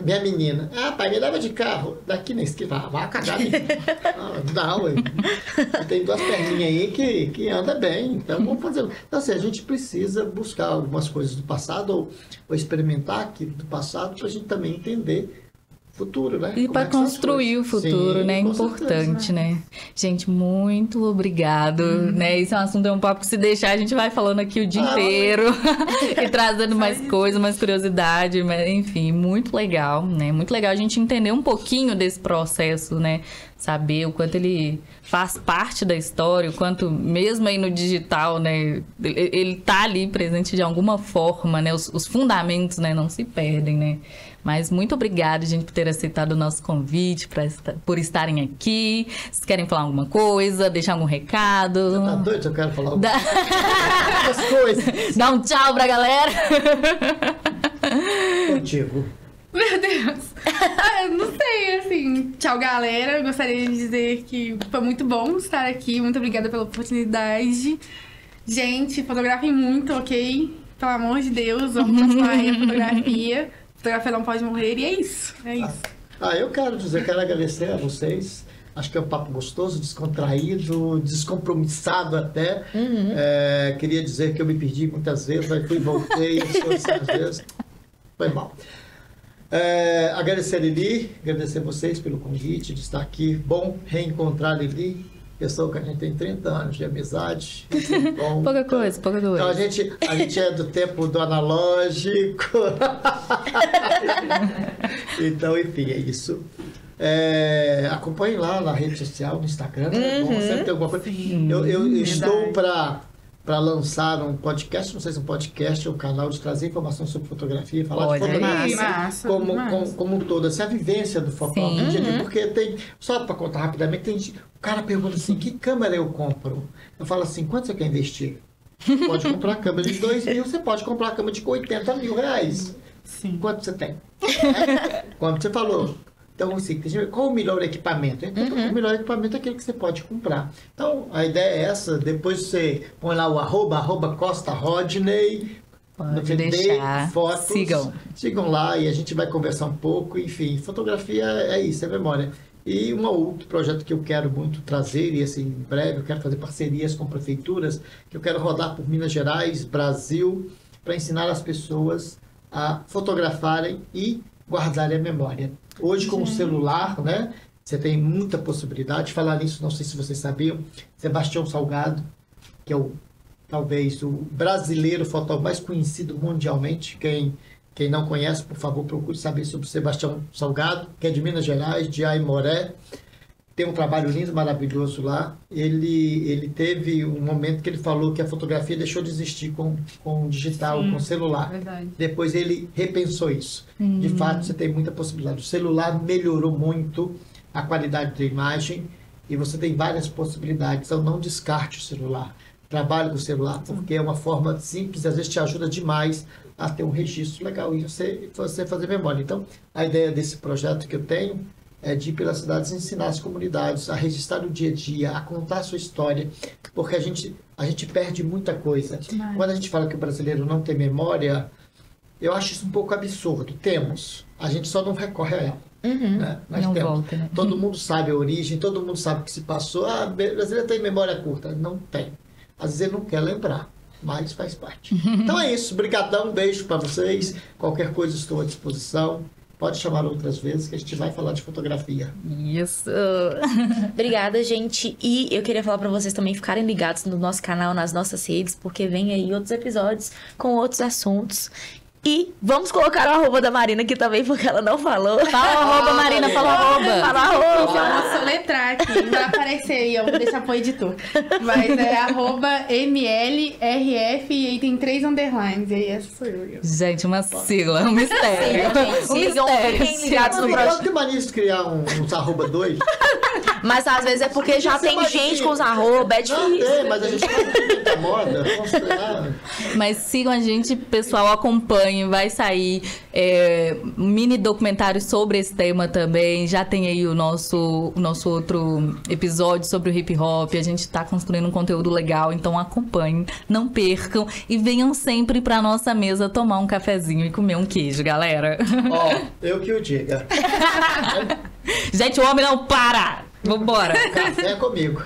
Minha menina, pai, me leva de carro. Daqui na esquina, vai cagar, menina. Tem 2 perninhas aí que anda bem, então vamos fazer. Então, assim, a gente precisa buscar algumas coisas do passado ou experimentar aquilo do passado para a gente também entender o futuro, né? E para construir o futuro, né? É importante, né? Gente, muito obrigado, né? Esse é um assunto, é um papo que se deixar, a gente vai falando aqui o dia inteiro e trazendo mais coisas, mais curiosidade, mas enfim, muito legal, né? Muito legal a gente entender um pouquinho desse processo, né? Saber o quanto ele faz parte da história, o quanto mesmo aí no digital, né? Ele tá ali presente de alguma forma, né? Os fundamentos, né? Não se perdem, né? Mas muito obrigada, gente, por ter aceitado o nosso convite, por estarem aqui. Vocês querem falar alguma coisa? Deixar algum recado? Você tá doido? Eu quero falar algumas coisas. Dá um tchau pra galera. contigo? Meu Deus. Eu não sei, assim. Tchau, galera. Eu gostaria de dizer que foi muito bom estar aqui. Muito obrigada pela oportunidade. Gente, fotografem muito, ok? Pelo amor de Deus, vamos continuar aí a fotografia. Fotografia não pode morrer e é isso. É isso. Eu quero agradecer a vocês. Acho que é um papo gostoso, descontraído, descompromissado até. Queria dizer que eu me perdi muitas vezes, mas fui e voltei, às vezes. Foi mal. Agradecer a Lili, agradecer a vocês pelo convite de estar aqui. Bom reencontrar a Lili, pessoa que a gente tem 30 anos de amizade. Bom. Pouca coisa. Então a gente é do tempo do analógico. Então, enfim, é isso. Acompanhe lá na rede social, no Instagram. Bom, sempre tem alguma coisa. Eu estou para lançar um podcast, não sei se é um podcast ou um canal de trazer informação sobre fotografia, falar de fotografia como um todo, assim, a vivência do fotógrafo, porque tem, só para contar rapidamente, o cara pergunta assim, que câmera eu compro? Eu falo assim, quanto você quer investir? Pode comprar a câmera de 2 mil, você pode comprar a câmera de 80 mil reais. Sim. Quanto você tem? Quanto você falou? Então, assim, qual o melhor equipamento? O melhor equipamento é aquele que você pode comprar. Então, a ideia é essa. Depois você põe lá o @ Costa Rodney. Pode deixar. Fotos. Sigam lá e a gente vai conversar um pouco. Enfim, fotografia é isso, é memória. E um outro projeto que eu quero muito trazer, e assim, em breve eu quero fazer parcerias com prefeituras, que eu quero rodar por Minas Gerais, Brasil, para ensinar as pessoas a fotografarem e guardarem a memória. Hoje, com o celular, né? Você tem muita possibilidade. Falar nisso, não sei se vocês sabiam, Sebastião Salgado, que é talvez o brasileiro fotógrafo mais conhecido mundialmente. Quem não conhece, por favor, procure saber sobre o Sebastião Salgado, que é de Minas Gerais, de Aimoré. Tem um trabalho lindo, maravilhoso lá. Ele teve um momento que ele falou que a fotografia deixou de existir com o digital, com o celular. Verdade. Depois ele repensou isso. De fato, você tem muita possibilidade. O celular melhorou muito a qualidade da imagem e você tem várias possibilidades. Então, não descarte o celular. Trabalhe com o celular, porque é uma forma simples, às vezes te ajuda demais a ter um registro legal e você fazer memória. Então, a ideia desse projeto que eu tenho é de ir pelas cidades e ensinar as comunidades a registrar o dia a dia, a contar a sua história, porque a gente perde muita coisa. Quando a gente fala que o brasileiro não tem memória, eu acho isso um pouco absurdo. Temos, a gente só não recorre a ela. Né? Nós não temos. volta, né? Todo mundo sabe a origem, todo mundo sabe o que se passou. O brasileiro tem memória curta. Não tem. Às vezes ele não quer lembrar, mas faz parte. Então é isso. Obrigadão, um beijo para vocês. Qualquer coisa estou à disposição. Pode chamar outras vezes que a gente vai falar de fotografia. Isso. Obrigada, gente. E eu queria falar pra vocês também ficarem ligados no nosso canal, nas nossas redes, porque vem aí outros episódios com outros assuntos. E vamos colocar o @ da Marina aqui também, porque ela não falou. Fala @ Marina, fala @. Fala Eu vou soletrar aqui, vai aparecer aí, eu vou deixar pro editor. Mas é @MLRF e aí tem 3 underlines, e aí essa sou eu. Gente, uma sigla, um mistério. Sigam, fiquem ligados no projeto. Não tem mania de criar uns @2? Mas às vezes é porque já tem gente com os arroba, é Não difícil. tem, mas a gente não tem moda. Vamos treinar. Mas sigam a gente, pessoal, acompanhem. Vai sair mini documentário sobre esse tema também. Já tem aí o nosso outro episódio sobre o hip hop. A gente tá construindo um conteúdo legal, então acompanhem, não percam e venham sempre pra nossa mesa tomar um cafezinho e comer um queijo, galera. Ó, eu que o diga. Gente, o homem não para! Vambora! Café comigo.